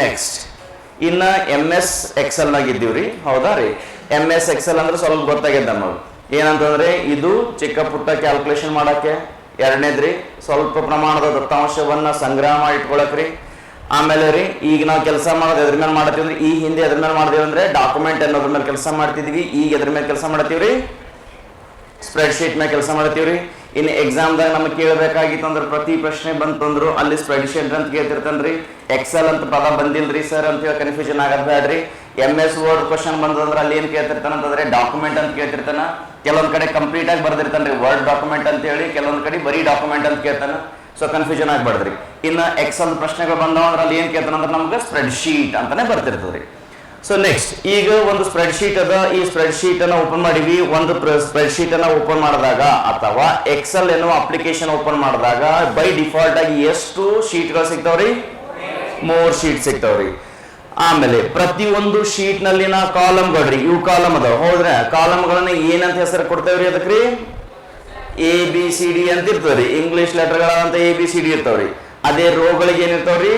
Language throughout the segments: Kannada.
ನೆಕ್ಸ್ಟ್ ಇನ್ನ MS Excel ನಾಗ ಇದ್ದೀವ್ರಿ, ಹೌದಾ ರೀ? MS Excel ಅಂದ್ರೆ ಸ್ವಲ್ಪ ಗೊತ್ತಾಗ್ಯದ ನಮಗೆ. ಏನಂತಂದ್ರೆ ಇದು ಚಿಕ್ಕ ಪುಟ್ಟ ಕ್ಯಾಲ್ಕುಲೇಷನ್ ಮಾಡಕ್ಕೆ. ಎರಡನೇದ್ರಿ ಸ್ವಲ್ಪ ಪ್ರಮಾಣದ ದತ್ತಾಂಶವನ್ನ ಸಂಗ್ರಹ ಮಾಡಿ ಇಟ್ಕೊಳಕ್ರಿ. ಆಮೇಲೆ ರೀ ಈಗ ನಾವು ಕೆಲಸ ಮಾಡೋದು ಎದ್ರ ಮೇಲೆ ಮಾಡತ್ತೀವಿ, ಈ ಹಿಂದೆ ಎದ್ರ ಮೇಲೆ ಮಾಡ್ತೀವಿ ಅಂದ್ರೆ ಡಾಕ್ಯುಮೆಂಟ್ ಅನ್ನೋದ್ರ ಮೇಲೆ ಕೆಲಸ ಮಾಡ್ತಿದ್ವಿ. ಈಗ ಎದ್ರ ಮೇಲೆ ಕೆಲಸ ಮಾಡತ್ತೀವ್ರಿ? ಸ್ಪ್ರೆಡ್ ಶೀಟ್ ಮೇಲೆ ಕೆಲಸ ಮಾಡತ್ತೀವ್ರಿ. ಇನ್ನು ಎಕ್ಸಾಮ್ದಾಗ ನಮಗೆ ಕೇಳಬೇಕಾಗಿತ್ತು ಅಂದ್ರೆ ಪ್ರತಿ ಪ್ರಶ್ನೆ ಬಂತಂದ್ರು ಅಲ್ಲಿ ಸ್ಪ್ರೆಡ್ ಶೀಟ್ ಅಂತ ಕೇಳ್ತಿರ್ತನ್ರಿ. ಎಕ್ಸೆಲ್ ಅಂತ ಪದ ಬಂದಿಲ್ರಿ ಸರ್ ಅಂತ ಹೇಳಿ ಕನ್ಫ್ಯೂಷನ್ ಆಗದ್ ಬೇಡ್ರಿ. MS ವರ್ಡ್ ಕ್ವಶನ್ ಬಂದಂದ್ರೆ ಅಲ್ಲಿ ಏನ್ ಕೇಳ್ತಿರ್ತಾನ ಅಂತಂದ್ರೆ ಡಾಕ್ಯುಮೆಂಟ್ ಅಂತ ಕೇಳ್ತಿರ್ತಾನ. ಕೆಲವೊಂದ್ ಕಡೆ ಕಂಪ್ಲೀಟ್ ಆಗಿ ಬರ್ದಿರ್ತಾನ್ರಿ ವರ್ಡ್ ಡಾಕ್ಯುಮೆಂಟ್ ಅಂತ ಹೇಳಿ, ಕೆಲವೊಂದ್ ಕಡೆ ಬರೀ ಡಾಕ್ಯುಮೆಂಟ್ ಅಂತ ಕೇಳ್ತಾನ. ಸೊ ಕನ್ಫ್ಯೂಷನ್ ಆಗ್ಬಾರ್ದ್ರಿ. ಇನ್ನು ಎಕ್ಸೆಲ್ ಪ್ರಶ್ನೆಗಳು ಬಂದವ ಅಂದ್ರೆ ಅಲ್ಲಿ ಏನ್ ಕೇಳ್ತಾನ ಅಂದ್ರೆ ನಮ್ಗೆ ಸ್ಪ್ರೆಡ್ ಶೀಟ್ ಅಂತಾನೆ ಬರ್ತಿರ್ತದ್ರಿ. ಸೊ ನೆಕ್ಸ್ಟ್ ಈಗ ಒಂದು ಸ್ಪ್ರೆಡ್ ಶೀಟ್ ಅದ. ಈ ಸ್ಪ್ರೆಡ್ ಶೀಟ್ ಅನ್ನ ಓಪನ್ ಮಾಡಿವಿ. ಒಂದು ಸ್ಪ್ರೆಡ್ ಶೀಟ್ ಅನ್ನ ಓಪನ್ ಮಾಡಿದಾಗ ಅಥವಾ ಎಕ್ಸೆಲ್ ಎನ್ನುವ ಅಪ್ಲಿಕೇಶನ್ ಓಪನ್ ಮಾಡಿದಾಗ ಬೈ ಡಿಫಾಲ್ಟ್ ಆಗಿ ಎಷ್ಟು ಶೀಟ್ಗಳು ಸಿಗ್ತಾವ್ರಿ? 3 ಶೀಟ್ ಸಿಗ್ತಾವ್ರಿ. ಆಮೇಲೆ ಪ್ರತಿಯೊಂದು ಶೀಟ್ ನಲ್ಲಿನ ಕಾಲಮ್ಗಳ್ರಿ, ಇವು ಕಾಲಮ್ ಅದಾವ ಹೌದ್ರೆ, ಕಾಲಮ್ಗಳನ್ನ ಏನಂತ ಹೆಸರು ಕೊಡ್ತೇವ್ರಿ? ಅದಕ್ರಿ ABCD ಅಂತ ಇರ್ತವ್ರಿ. ಇಂಗ್ಲಿಷ್ ಲೆಟರ್ಗಳಂತ ABCD ಇರ್ತಾವ್ರಿ. ಅದೇ ರೋಗಳಿಗೆ ಏನಿರ್ತಾವ್ರಿ?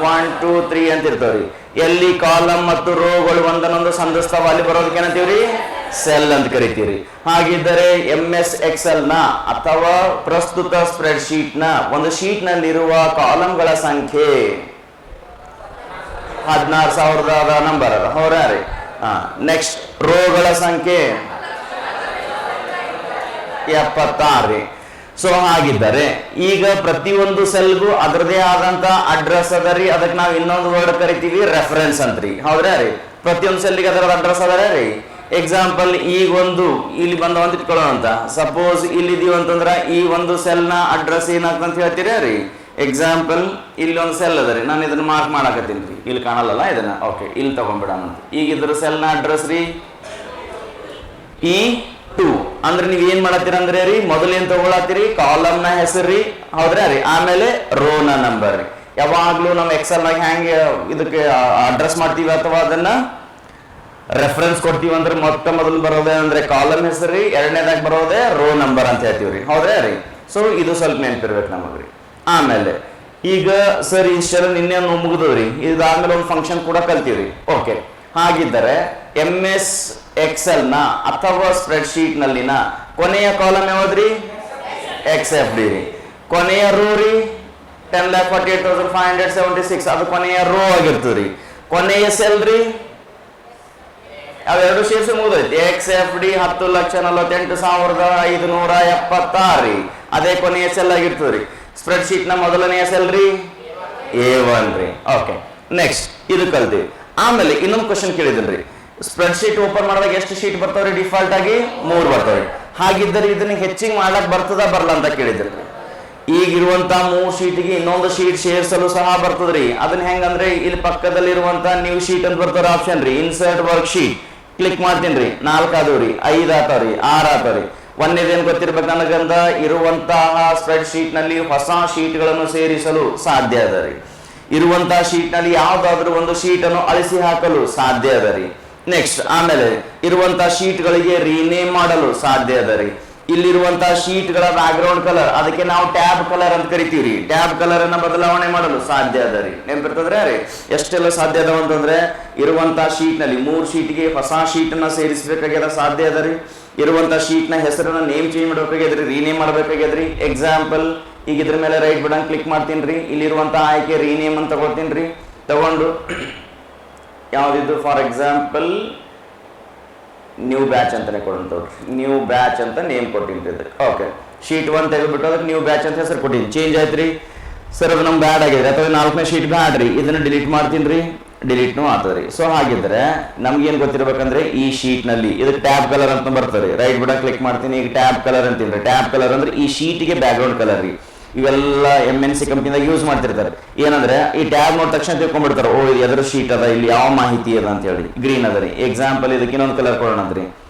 1 2 3 ಅಂತ ಇರ್ತಾವ್ರಿ. ಎಲ್ಲಿ ಕಾಲಮ್ ಮತ್ತು ರೋಗಳು ಒಂದನ್ನೊಂದು ಸಂಧಿಸ್ತಾವ ಅಲ್ಲಿ ಬರೋದಕ್ಕೆ ಏನಂತೀವ್ರಿ? ಸೆಲ್ ಅಂತ ಕರಿತೀವ್ರಿ. ಹಾಗಿದ್ದರೆ MS Excel ನ ಅಥವಾ ಪ್ರಸ್ತುತ ಸ್ಪ್ರೆಡ್ ಶೀಟ್ ನ ಒಂದು ಶೀಟ್ ನಲ್ಲಿರುವ ಕಾಲಮ್ಗಳ ಸಂಖ್ಯೆ 16,000 ನಂಬರ್ ಅದ ಹೌದ್ರಿ. ನೆಕ್ಸ್ಟ್ ರೋಗಳ ಸಂಖ್ಯೆ 76 ರೀ. ಸೊ ಹಾಗಿದ್ದರೆ ಈಗ ಪ್ರತಿಯೊಂದು ಸೆಲ್ಗೂ ಅದರದೇ ಆದಂತ ಅಡ್ರೆಸ್ ಅದ ರೀ. ಅದಕ್ಕೆ ನಾವು ಇನ್ನೊಂದು ವರ್ಡ್ ಕರಿತೀವಿ ರೆಫರೆನ್ಸ್ ಅಂತ್ರಿ, ಹೌದ್ರಾ ರೀ? ಪ್ರತಿಯೊಂದು ಸೆಲ್ಗೆ ಅದರ ಅಡ್ರೆಸ್ ಅದ ರೀ. ಎಕ್ಸಾಂಪಲ್ ಈಗ ಒಂದು ಇಲ್ಲಿ ಬಂದ ಅಂತ ಇಟ್ಕೊಳ್ಳೋಣ ಅಂತ. ಸಪೋಸ್ ಇಲ್ಲಿದೀವಿ ಅಂತಂದ್ರ ಈ ಒಂದು ಸೆಲ್ ನ ಅಡ್ರೆಸ್ ಏನಾಗ್ತಂತ ಹೇಳ್ತೀರಾ ರೀ? ಎಕ್ಸಾಂಪಲ್ ಇಲ್ಲಿ ಒಂದು ಸೆಲ್ ಅದ ರೀ, ನಾನು ಇದನ್ನ ಮಾರ್ಕ್ ಮಾಡಾಕತ್ತೀನಿ ರೀ, ಇಲ್ಲಿ ಕಾಣಲ್ಲ ಇದನ್ನ. ಓಕೆ, ಇಲ್ಲಿ ತಗೊಂಡ್ಬಿಡೋಣ ಅಂತ. ಈಗ ಇದ್ರ ಸೆಲ್ ನ ಅಡ್ರೆಸ್ ರೀ E2 ಅಂದ್ರೆ ನೀವ್ ಏನ್ ಮಾಡತ್ತೀರ ಅಂದ್ರೆ ರೀ, ಮೊದಲು ಏನ್ ತಗೊಳತ್ತೀರಿ? ಕಾಲಮ್ ನ ಹೆಸರು ರೀ, ಹೌದ್ರಾ ರೀ? ಆಮೇಲೆ ರೋ ನ ನಂಬರ್ ರೀ. ಯಾವಾಗ್ಲೂ ನಾವು ಎಕ್ಸೆಲ್ ನಾಗ ಹೆಂಗೆ ಇದಕ್ಕೆ ಅಡ್ರೆಸ್ ಮಾಡ್ತೀವಿ ಅಥವಾ ಅದನ್ನ ರೆಫರೆನ್ಸ್ ಕೊಡ್ತೀವಿ ಅಂದ್ರೆ ಮೊದಲು ಬರೋದೇ ಅಂದ್ರೆ ಕಾಲಮ್ ಹೆಸರು ರೀ, ಎರಡನೇದಾಗ ಬರೋದೇ ರೋ ನಂಬರ್ ಅಂತ ಹೇಳ್ತೀವ್ರಿ, ಹೌದ್ರಾ ರೀ? ಸೊ ಇದು ಸ್ವಲ್ಪ ನೆನಪಿರ್ಬೇಕು ನಮಗ್ರಿ. ಆಮೇಲೆ ಈಗ ಸರ್ ಇಷ್ಟೆಲ್ಲ ನಿನ್ನೆ ಮುಗಿದ್ರಿ, ಇದಾದ್ಮೇಲೆ ಒಂದು ಫಂಕ್ಷನ್ ಕೂಡ ಕಲ್ತೀವ್ರಿ. ಓಕೆ, ಹಾಗಿದ್ದರೆ MS Excel ನ ಅಥವಾ ಸ್ಪ್ರೆಡ್ ಶೀಟ್ ನಲ್ಲಿನ ಕೊನೆಯ ಕಾಲಮ್ ಯಾವ್ದ್ರಿ? XFD ರೀ. ಕೊನೆಯ ರೋ ರೀ 10,48,576 ಅದು ಕೊನೆಯ ರೋ ಆಗಿರ್ತದ್ರಿ. ಕೊನೆಯ ಸೆಲ್ ರೀ ಅವೆರಡು ಶೇರ್ಸ್ ಮುಗಿದೈತಿ. XFD 10,48,576 ರೀ, ಅದೇ ಕೊನೆಯ ಸೆಲ್ ಆಗಿರ್ತದ್ರಿ. ಸ್ಪ್ರೆಡ್ ಶೀಟ್ ನ ಮೊದಲನೆಯ ಸೆಲ್ ರೀ A1 ರೀ. ಓಕೆ, ನೆಕ್ಸ್ಟ್ ಇದು ಕಲ್ತೀವಿ. ಆಮೇಲೆ ಇನ್ನೊಂದು ಕ್ವಶನ್ ಕೇಳಿದ್ರಿ, ಸ್ಪ್ರೆಡ್ ಶೀಟ್ ಓಪನ್ ಮಾಡಿದಾಗ ಎಷ್ಟು ಶೀಟ್ ಬರ್ತಾವ್ರಿ? ಡಿಫಾಲ್ಟ್ ಆಗಿ 3 ಬರ್ತಾವ್ರಿ. ಹಾಗಿದ್ದರೆ ಇದನ್ನ ಹೆಚ್ಚಿಗೆ ಮಾಡ್ಲಕ್ ಬರ್ತದ ಬರಲ್ಲ ಅಂತ ಕೇಳಿದ್ರಿ. ಈಗಿರುವಂತ 3 ಶೀಟ್ಗೆ ಇನ್ನೊಂದು ಶೀಟ್ ಸೇರಿಸಲು ಸಹ ಬರ್ತದ್ರಿ. ಅದನ್ನ ಹೆಂಗಂದ್ರೆ ಇಲ್ಲಿ ಪಕ್ಕದಲ್ಲಿರುವಂತ ನ್ಯೂ ಶೀಟ್ ಅಂತ ಬರ್ತಾರ ಆಪ್ಷನ್ ರೀ, ಇನ್ಸರ್ಟ್ ವರ್ಕ್ ಶೀಟ್ ಕ್ಲಿಕ್ ಮಾಡ್ತೀನಿ ರೀ. 4 ಆದವ್ರಿ, 5 ಆತವ್ರಿ, 6 ಆತವ್ರಿ. ಒಂದೇದೇನು ಗೊತ್ತಿರ್ಬೇಕು ನನಗಂದ ಇರುವಂತಹ ಸ್ಪ್ರೆಡ್ ಶೀಟ್ ನಲ್ಲಿ ಹೊಸ ಶೀಟ್ಗಳನ್ನು ಸೇರಿಸಲು ಸಾಧ್ಯ ಅದ ರೀ. ಇರುವಂತಹ ಶೀಟ್ ನಲ್ಲಿ ಯಾವ್ದಾದ್ರು ಒಂದು ಶೀಟ್ ಅನ್ನು ಅಳಿಸಿ ಹಾಕಲು ಸಾಧ್ಯ ಅದ ರೀ. ನೆಕ್ಸ್ಟ್ ಆಮೇಲೆ ಇರುವಂತಹ ಶೀಟ್ ಗಳಿಗೆ ರೀನೇಮ್ ಮಾಡಲು ಸಾಧ್ಯ ಅದ ರೀ. ಇಲ್ಲಿರುವಂತಹ ಶೀಟ್ ಗಳ ಬ್ಯಾಕ್ ಗ್ರೌಂಡ್ ಕಲರ್ ಅದಕ್ಕೆ ನಾವು ಟ್ಯಾಬ್ ಕಲರ್ ಅಂತ ಕರಿತೀವಿ. ಟ್ಯಾಬ್ ಕಲರ್ ಅನ್ನ ಬದಲಾವಣೆ ಮಾಡಲು ಸಾಧ್ಯ ಅದ ರೀ. ನೆನಪಿರ್ತದ್ರೆ ರೀ ಎಷ್ಟೆಲ್ಲ ಸಾಧ್ಯ ಅದಾವ ಅಂತಂದ್ರೆ ಇರುವಂತಹ ಶೀಟ್ ನಲ್ಲಿ 3 ಶೀಟ್ಗೆ ಹೊಸ ಶೀಟ್ ಅನ್ನ ಸೇರಿಸಬೇಕಾಗ್ಯದ ಸಾಧ್ಯ ಅದ ರೀ. ಇರುವಂತಹ ಶೀಟ್ ನ ಹೆಸರನ್ನ ನೇಮ್ ಚೇಂಜ್ ಮಾಡಬೇಕಾಗ್ಯದ್ರಿ, ರೀನೇಮ್ ಮಾಡಬೇಕಾಗ್ಯದ್ರಿ. ಎಕ್ಸಾಂಪಲ್ ಈಗ ಇದ್ರ ಮೇಲೆ ರೈಟ್ ಬಟನ್ ಕ್ಲಿಕ್ ಮಾಡ್ತೀನಿ ರೀ. ಇಲ್ಲಿರುವಂತಹ ಆಯ್ಕೆ ರೀನೇಮ್ ಅಂತ ತಗೋತೀನಿ ರೀ. ತಗೊಂಡು ಯಾವ್ದಿದ್ದು ಫಾರ್ ಎಕ್ಸಾಂಪಲ್ ನ್ಯೂ ಬ್ಯಾಚ್ ಅಂತಾನೆ ಕೊಡಂತವ್ರಿ. ನ್ಯೂ ಬ್ಯಾಚ್ ಅಂತ ನೇಮ್ ಕೊಟ್ಟಿನಿ ಇದಕ್ಕೆ. ಓಕೆ, ಶೀಟ್ 1 ತೆಗೆದ್ಬಿಟ್ಟು ಅದಕ್ಕೆ ನ್ಯೂ ಬ್ಯಾಚ್ ಅಂತ ಹೆಸರು ಕೊಟ್ಟಿನಿ. ಚೇಂಜ್ ಆಯ್ತು ರೀ ಸರ್, ಅದು ನಮ್ಗೆ ಬ್ಯಾಡ್ ಆಗಿದೆ ಅಥವಾ 4ನೇ ಶೀಟ್ ಬ್ಯಾಡ್ ರೀ, ಇದನ್ನ ಡಿಲೀಟ್ ಮಾಡ್ತೀನಿ ರೀ. ಡಿಲೀಟ್ನು ಆಗ್ತದೆ ರೀ. ಸೊ ಹಾಗಿದ್ರೆ ನಮ್ಗೆ ಏನ್ ಗೊತ್ತಿರ್ಬೇಕಂದ್ರೆ ಈ ಶೀಟ್ ನಲ್ಲಿ ಇದಕ್ಕೆ ಟ್ಯಾಬ್ ಕಲರ್ ಅಂತ ಬರ್ತದೆ. ರೈಟ್ ಬಟನ್ ಕ್ಲಿಕ್ ಮಾಡ್ತೀನಿ, ಈಗ ಟ್ಯಾಬ್ ಕಲರ್ ಅಂತೀನಿ. ಟ್ಯಾಬ್ ಕಲರ್ ಅಂದ್ರೆ ಈ ಶೀಟ್ಗೆ ಬ್ಯಾಕ್ ಗ್ರೌಂಡ್ ಕಲರ್ ರೀ. ಇವೆಲ್ಲ MNC ಕಂಪ್ನಿದಾಗ ಯೂಸ್ ಮಾಡ್ತಿರ್ತಾರೆ. ಏನಂದ್ರೆ ಈ ಟ್ಯಾಬ್ ನೋಡಿದ ತಕ್ಷಣ ತಿಳ್ಕೊಂಡ್ಬಿಡ್ತಾರೆ, ಓ ಇದು ಎದ್ರ ಶೀಟ್ ಅದ, ಇಲ್ಲಿ ಯಾವ ಮಾಹಿತಿ ಅದ ಅಂತ ಹೇಳಿ. ಗ್ರೀನ್ ಅದ ರೀ. ಎಕ್ಸಾಂಪಲ್ ಇದಕ್ಕೆ ಇನ್ನೊಂದು ಕಲರ್ ಕೊಡೋಣ ಅಂತ್ರಿ,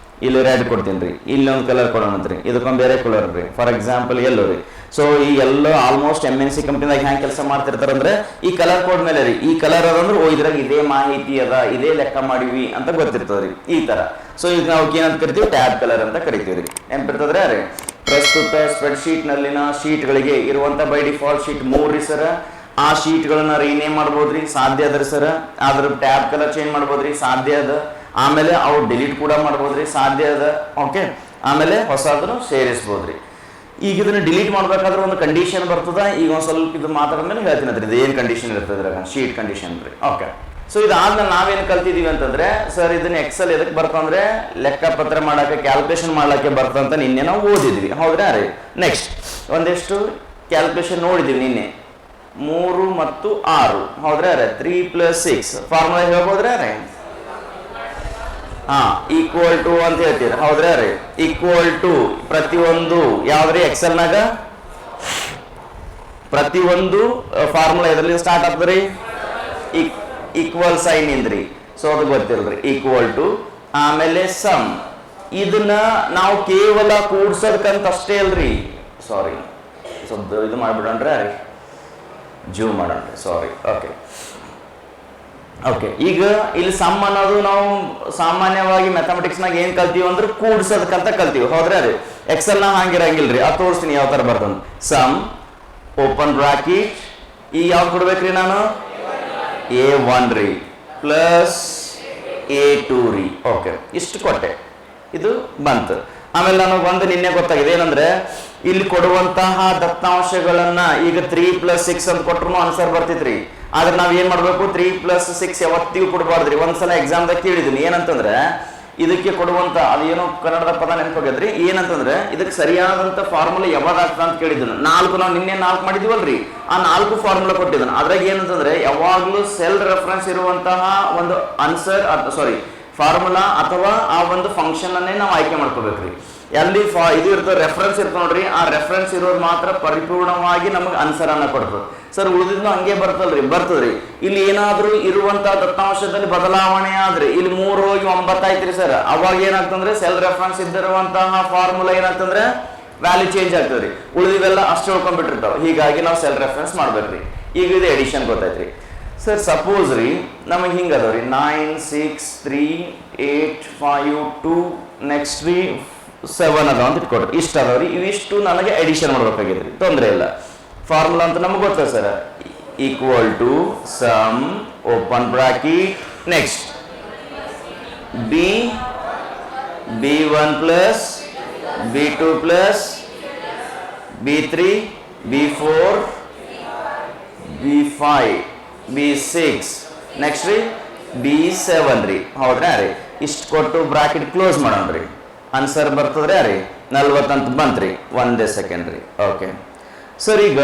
ಇಲ್ಲಿ ರೆಡ್ ಕೊಡ್ತೀನಿ ರೀ. ಇಲ್ಲೊಂದು ಕಲರ್ ಕೊಡೋಣ ಅಂತ್ರಿ, ಇದಕ್ಕೊಂದು ಬೇರೆ ಕಲರ್ ರೀ. ಫಾರ್ ಎಕ್ಸಾಂಪಲ್ ಎಲ್ಲೋ ರೀ. ಸೊ ಈ ಎಲ್ಲ ಆಲ್ಮೋಸ್ಟ್ MNC ಕಂಪ್ನಿದಾಗ ಹ್ಯಾಂಗ್ ಕೆಲಸ ಮಾಡ್ತಿರ್ತಾರೆ ಅಂದ್ರೆ ಈ ಕಲರ್ ಕೋಡ್ ಮೇಲೆ ರೀ. ಈ ಕಲರ್ ಅದಂದ್ರೆ ಓ ಇದ್ರಾಗ ಇದೇ ಮಾಹಿತಿ ಅದ, ಇದೇ ಲೆಕ್ಕ ಮಾಡಿವಿ ಅಂತ ಗೊತ್ತಿರ್ತದ್ರಿ ಈ ತರ. ಸೊ ಈಗ ನಾವು ಏನಂತ ಕರಿತೀವಿ? ಟ್ಯಾಬ್ ಕಲರ್ ಅಂತ ಕರಿತೀವಿ ರೀ. ನೆನಪಿರ್ತದ್ರೆ ರೀ. ಪ್ರಸ್ತುತ ಸ್ಪ್ರೆಡ್ ಶೀಟ್ ನಲ್ಲಿನ ಶೀಟ್ ಗಳಿಗೆ ಇರುವಂತ ಬೈ ಡಿಫಾಲ್ಟ್ ಶೀಟ್ 3 ರೀ ಸರ್. ಆ ಶೀಟ್ಗಳನ್ನ ರೀನೇಮ್ ಮಾಡ್ಬೋದ್ರಿ, ಸಾಧ್ಯ ಅದ್ರಿ ಸರ್. ಅದ್ರ ಟ್ಯಾಬ್ ಕಲರ್ ಚೇಂಜ್ ಮಾಡ್ಬೋದ್ರಿ, ಸಾಧ್ಯ ಅದ. ಆಮೇಲೆ ಅವು ಡಿಲೀಟ್ ಕೂಡ ಮಾಡ್ಬೋದ್ರಿ, ಸಾಧ್ಯ ಅದ. ಓಕೆ, ಆಮೇಲೆ ಹೊಸದನ್ನು ಸೇರಿಸ್ಬೋದ್ರಿ. ಈಗ ಇದನ್ನ ಡಿಲೀಟ್ ಮಾಡ್ಬೇಕಾದ್ರೆ ಒಂದು ಕಂಡೀಷನ್ ಬರ್ತದ. ಈಗ ಒಂದು ಸ್ವಲ್ಪ ಇದು ಮಾತಾಡಿದ್ಮೇಲೆ ಹೇಳ್ತೀನಿ ಅದ್ರಿ ಇದು ಏನು ಕಂಡೀಷನ್ ಇರ್ತದೆ ಶೀಟ್ ಕಂಡೀಷನ್ ರೀ. ಓಕೆ, ಸೊ ಇದಾದ್ಮೇಲೆ ನಾವೇನು ಕಲ್ತಿದೀವಿ ಅಂತಂದ್ರೆ ಸರ್ ಇದನ್ನ ಎಕ್ಸೆಲ್ ಎದಕ್ಕೆ ಬರ್ತಂದ್ರೆ ಲೆಕ್ಕಪತ್ರ ಮಾಡಕ್ಕೆ ಕ್ಯಾಲ್ಕುಲೇಷನ್ ಮಾಡ್ಲಿಕ್ಕೆ ಬರ್ತಂತ ನಿನ್ನೆ ನಾವು ಓದಿದ್ವಿ, ಹೌದ್ರಾ ರೀ. ನೆಕ್ಸ್ಟ್ ಒಂದಿಷ್ಟು ಕ್ಯಾಲ್ಕುಲೇಷನ್ ನೋಡಿದೀವಿ ನಿನ್ನೆ, 3 ಮತ್ತು 6, ಹೌದ್ರಾ ರೀ. 3 + 6 ಫಾರ್ಮುಲಾ ಹೇಳ್ಬೋದ್ರಾ ರೀ? ಈಕ್ವಲ್ ಟು ಅಂತ ಹೇಳ್ತೀರಿ, ಹೌದ್ರಾ ರೀ. ಈಕ್ವಲ್ ಟು ಪ್ರತಿಯೊಂದು ಯಾವ್ದ್ರಿ ಎಕ್ಸೆಲ್ನಾಗ ಪ್ರತಿಯೊಂದು ಫಾರ್ಮುಲಾ ಎದ್ರಲ್ಲಿ ಸ್ಟಾರ್ಟ್ ಆಗ್ತದ್ರಿ? ಈಕ್ವಲ್ ಸೈನ್ ಇಂದ್ರಿ, ಸೊ ಅದು ಗೊತ್ತಿಲ್ರಿ. ಈಕ್ವಲ್ ಟು ಆಮೇಲೆ ಸಮ್. ಇದನ್ನ ನಾವು ಕೇವಲ ಕೂಡ್ಸೋದಕ್ಕಂತ ಅಷ್ಟೇ ಅಲ್ರಿ. ಸಾರಿ, ಸ್ವಲ್ಪ ಇದು ಮಾಡ್ಬಿಡೋಣ್ರಿ, ಜೂಮ್ ಮಾಡೋಣ್ರಿ, ಸಾರಿ. ಓಕೆ ಓಕೆ, ಈಗ ಇಲ್ಲಿ ಸಮ್ ಅನ್ನೋದು ನಾವು ಸಾಮಾನ್ಯವಾಗಿ ಮ್ಯಾಥಮೆಟಿಕ್ಸ್ನಾಗ ಏನ್ ಕಲ್ತೀವಿ ಅಂದ್ರೆ ಕೂಡ್ಸೋದಕ್ಕಂತ ಕಲ್ತೀವಿ, ಹೌದ್ರಾ ರೀ. ಎಕ್ಸೆಲ್ ನ ಹಂಗಿರಂಗಿಲ್ರಿ, ಅದು ತೋರಿಸ್ತೀನಿ ಯಾವ ತರ ಬರ್ತಂತ. ಸಮ್ ಓಪನ್ ಬ್ರಾಕೆಟ್, ಈಗ ಯಾವ್ದು ಕೊಡ್ಬೇಕ್ರಿ ನಾನು? A1 ರೀ ಪ್ಲಸ್ A2 ರೀ. ಓಕೆ, ಇಷ್ಟು ಕೊಟ್ಟೆ, ಇದು ಬಂತು. ಆಮೇಲೆ ನನಗೆ ಒಂದು ನಿನ್ನೆ ಗೊತ್ತಾಗಿದೆ ಏನಂದ್ರೆ ಇಲ್ಲಿ ಕೊಡುವಂತಹ ದತ್ತಾಂಶಗಳನ್ನ ಈಗ 3 + 6 ಅಂತ ಕೊಟ್ರು ಆನ್ಸರ್ ಬರ್ತಿತ್ರಿ. ಆದ್ರೆ ನಾವ್ ಏನ್ ಮಾಡ್ಬೇಕು? 3 + 6 ಯಾವತ್ತಿಗೂ ಕೊಡಬಾರ್ದ್ರಿ. ಒಂದ್ಸಲ ಎಕ್ಸಾಮ್ದಾಗ ಕೇಳಿದೀನಿ ಏನಂತಂದ್ರೆ ಇದಕ್ಕೆ ಕೊಡುವಂತ ಅದೇನೋ ಕನ್ನಡದ ಪದ ನೆನಪಾಗದ್ರಿ, ಏನಂತಂದ್ರೆ ಇದಕ್ಕೆ ಸರಿಯಾದಂತ ಫಾರ್ಮುಲಾ ಯಾವಾಗ ಆಗ್ತದ ಅಂತ ಕೇಳಿದ್ದನು. 4 ನಾವು ನಿನ್ನೆ 4 ಮಾಡಿದೀವಲ್ರಿ, ಆ 4 ಫಾರ್ಮುಲಾ ಕೊಟ್ಟಿದ್ದಾನೆ. ಅದ್ರಾಗ ಏನಂತಂದ್ರೆ ಯಾವಾಗ್ಲೂ ಸೆಲ್ ರೆಫರೆನ್ಸ್ ಇರುವಂತಹ ಒಂದು ಆನ್ಸರ್ ಫಾರ್ಮುಲಾ ಅಥವಾ ಆ ಒಂದು ಫಂಕ್ಷನ್ ಅನ್ನೇ ನಾವು ಆಯ್ಕೆ ಮಾಡ್ಕೋಬೇಕ್ರಿ. ಎಲ್ಲಿ ಇದು ಇರ್ತದೆ ರೆಫರೆನ್ಸ್ ಇರ್ತದೆ ನೋಡ್ರಿ, ಆ ರೆಫರೆನ್ಸ್ ಇರೋದು ಮಾತ್ರ ಪರಿಪೂರ್ಣವಾಗಿ ನಮಗೆ ಆನ್ಸರ್ ಅನ್ನ ಕೊಡ್ತದೆ. ಸರ್ ಉಳಿದಿದ್ದು ಹಂಗೆ ಬರ್ತದ್ರಿ. ಇಲ್ಲಿ ಏನಾದ್ರೂ ಇರುವಂತಹ ದತ್ತಾಂಶದಲ್ಲಿ ಬದಲಾವಣೆ ಆದ್ರೆ ಇಲ್ಲಿ 3 ಹೋಗಿ 9 ಆಯ್ತ್ರಿ ಸರ್, ಅವಾಗ ಏನಾಗ್ತಂದ್ರೆ ಸೆಲ್ ರೆಫರೆನ್ಸ್ ಇದ್ದಿರುವಂತಹ ಫಾರ್ಮುಲಾ ಏನಾಗ್ತಂದ್ರೆ ವ್ಯಾಲ್ಯೂ ಚೇಂಜ್ ಆಗ್ತದ್ರಿ. ಉಳಿದಿವೆಲ್ಲ ಅಷ್ಟು ಉಳ್ಕೊಂಡ್ಬಿಟ್ಟಿರ್ತಾವ. ಹೀಗಾಗಿ ನಾವು ಸೆಲ್ ರೆಫರೆನ್ಸ್ ಮಾಡ್ಬೇಕ್ರಿ. ಈಗ ಇದು ಎಡಿಷನ್ ಗೊತ್ತಾಯ್ತ್ರಿ ಸರ್. ಸಪೋಸ್ ರೀ ನಮಗೆ ಹಿಂಗ ಅದಾವ್ರಿ 9 6 3 8 5 2 ನೆಕ್ಸ್ಟ್ ರೀ 7 ಅದಾವ ಅಂತ ಇಟ್ಕೊಡ್ರಿ. ಇಷ್ಟ ಅದಾವ್ರಿ, ಇವಿಷ್ಟು ನನಗೆ ಎಡಿಷನ್ ಮಾಡ್ಬೇಕಾಗಿದ್ರಿ, ತೊಂದರೆ ಇಲ್ಲ. ಫಾರ್ಮುಲಾ ಅಂತ ನಮಗೆ ಗೊತ್ತದ sir. Equal to sum open bracket next B1 plus B2 plus B3 B4 B5 B6 next ರೀ B7 ರೀ, ಹೌದ್ರಾ ರೀ. ಇಷ್ಟು ಕೊಟ್ಟು ಬ್ರಾಕೆಟ್ ಕ್ಲೋಸ್ ಮಾಡೋಣ್ರಿ. ಆನ್ಸರ್ ಬರ್ತದ್ರಿ ರೀ 40 ಅಂತ ಬಂತ್ರಿ. ಒಂದೇ ಸೆಕೆಂಡ್ ರೀ. ಓಕೆ ಸರ್, ಈಗ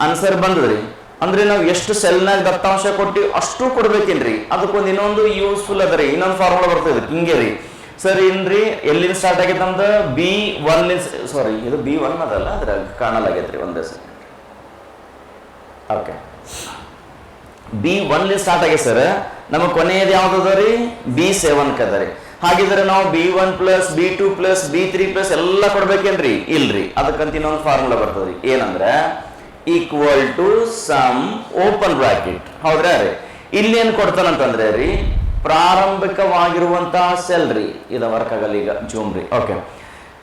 ಆನ್ಸರ್ ಬಂದದ್ರಿ ಅಂದ್ರೆ ನಾವು ಎಷ್ಟು ಸೆಲ್ನಾಗ ದತ್ತಾಂಶ ಕೊಟ್ಟು ಅಷ್ಟು ಕೊಡ್ಬೇಕೇನ್ರಿ. ಅದಕ್ಕೊಂದು ಇನ್ನೊಂದು ಯೂಸ್ಫುಲ್ ಅದ ರೀ, ಇನ್ನೊಂದು ಫಾರ್ಮುಲಾ ಬರ್ತದೆ ಹಿಂಗೆ ರೀ ಸರ್. ಇನ್ರಿ ಎಲ್ಲಿಂದ ಸ್ಟಾರ್ಟ್ ಆಗೈತೆ ನಮ್ದು? B1 ಸಾರಿ ಇದು B1 ಅದಲ್ಲ, ಅದ್ರಾಗ ಕಾಣಲಾಗೈತ್ರಿ. ಒಂದೇ ಸೆಕೆಂಡ್. ಓಕೆ, B1 ಸ್ಟಾರ್ಟ್ ಆಗೈತೆ ಸರ್. ನಮಗೆ ಕೊನೆಯದು ಯಾವ್ದು ಅದ ರೀ? B7 ಅದ ರೀ. ಹಾಗಿದ್ರೆ ನಾವು B1 plus B2 plus B3 plus ಎಲ್ಲ ಕೊಡ್ಬೇಕೇನ್ರಿ? ಇಲ್ರಿ, ಅದಕ್ಕಂತ ಇನ್ನೊಂದು ಫಾರ್ಮುಲಾ ಬರ್ತದ್ರಿ. ಏನಂದ್ರೆ equal to sum open bracket, ಹೌದ್ರಾ ರೀ. ಇಲ್ಲಿ ಏನ್ ಕೊಡ್ತಾನಂತಂದ್ರೆ ರೀ ಪ್ರಾರಂಭಿಕವಾಗಿರುವಂತಹ ಸೆಲ್ ರೀ. ಇದು ವರ್ಕ್ ಆಗಲ್ಲ ಈಗ, ಜೂಮ್ ರೀ. ಓಕೆ,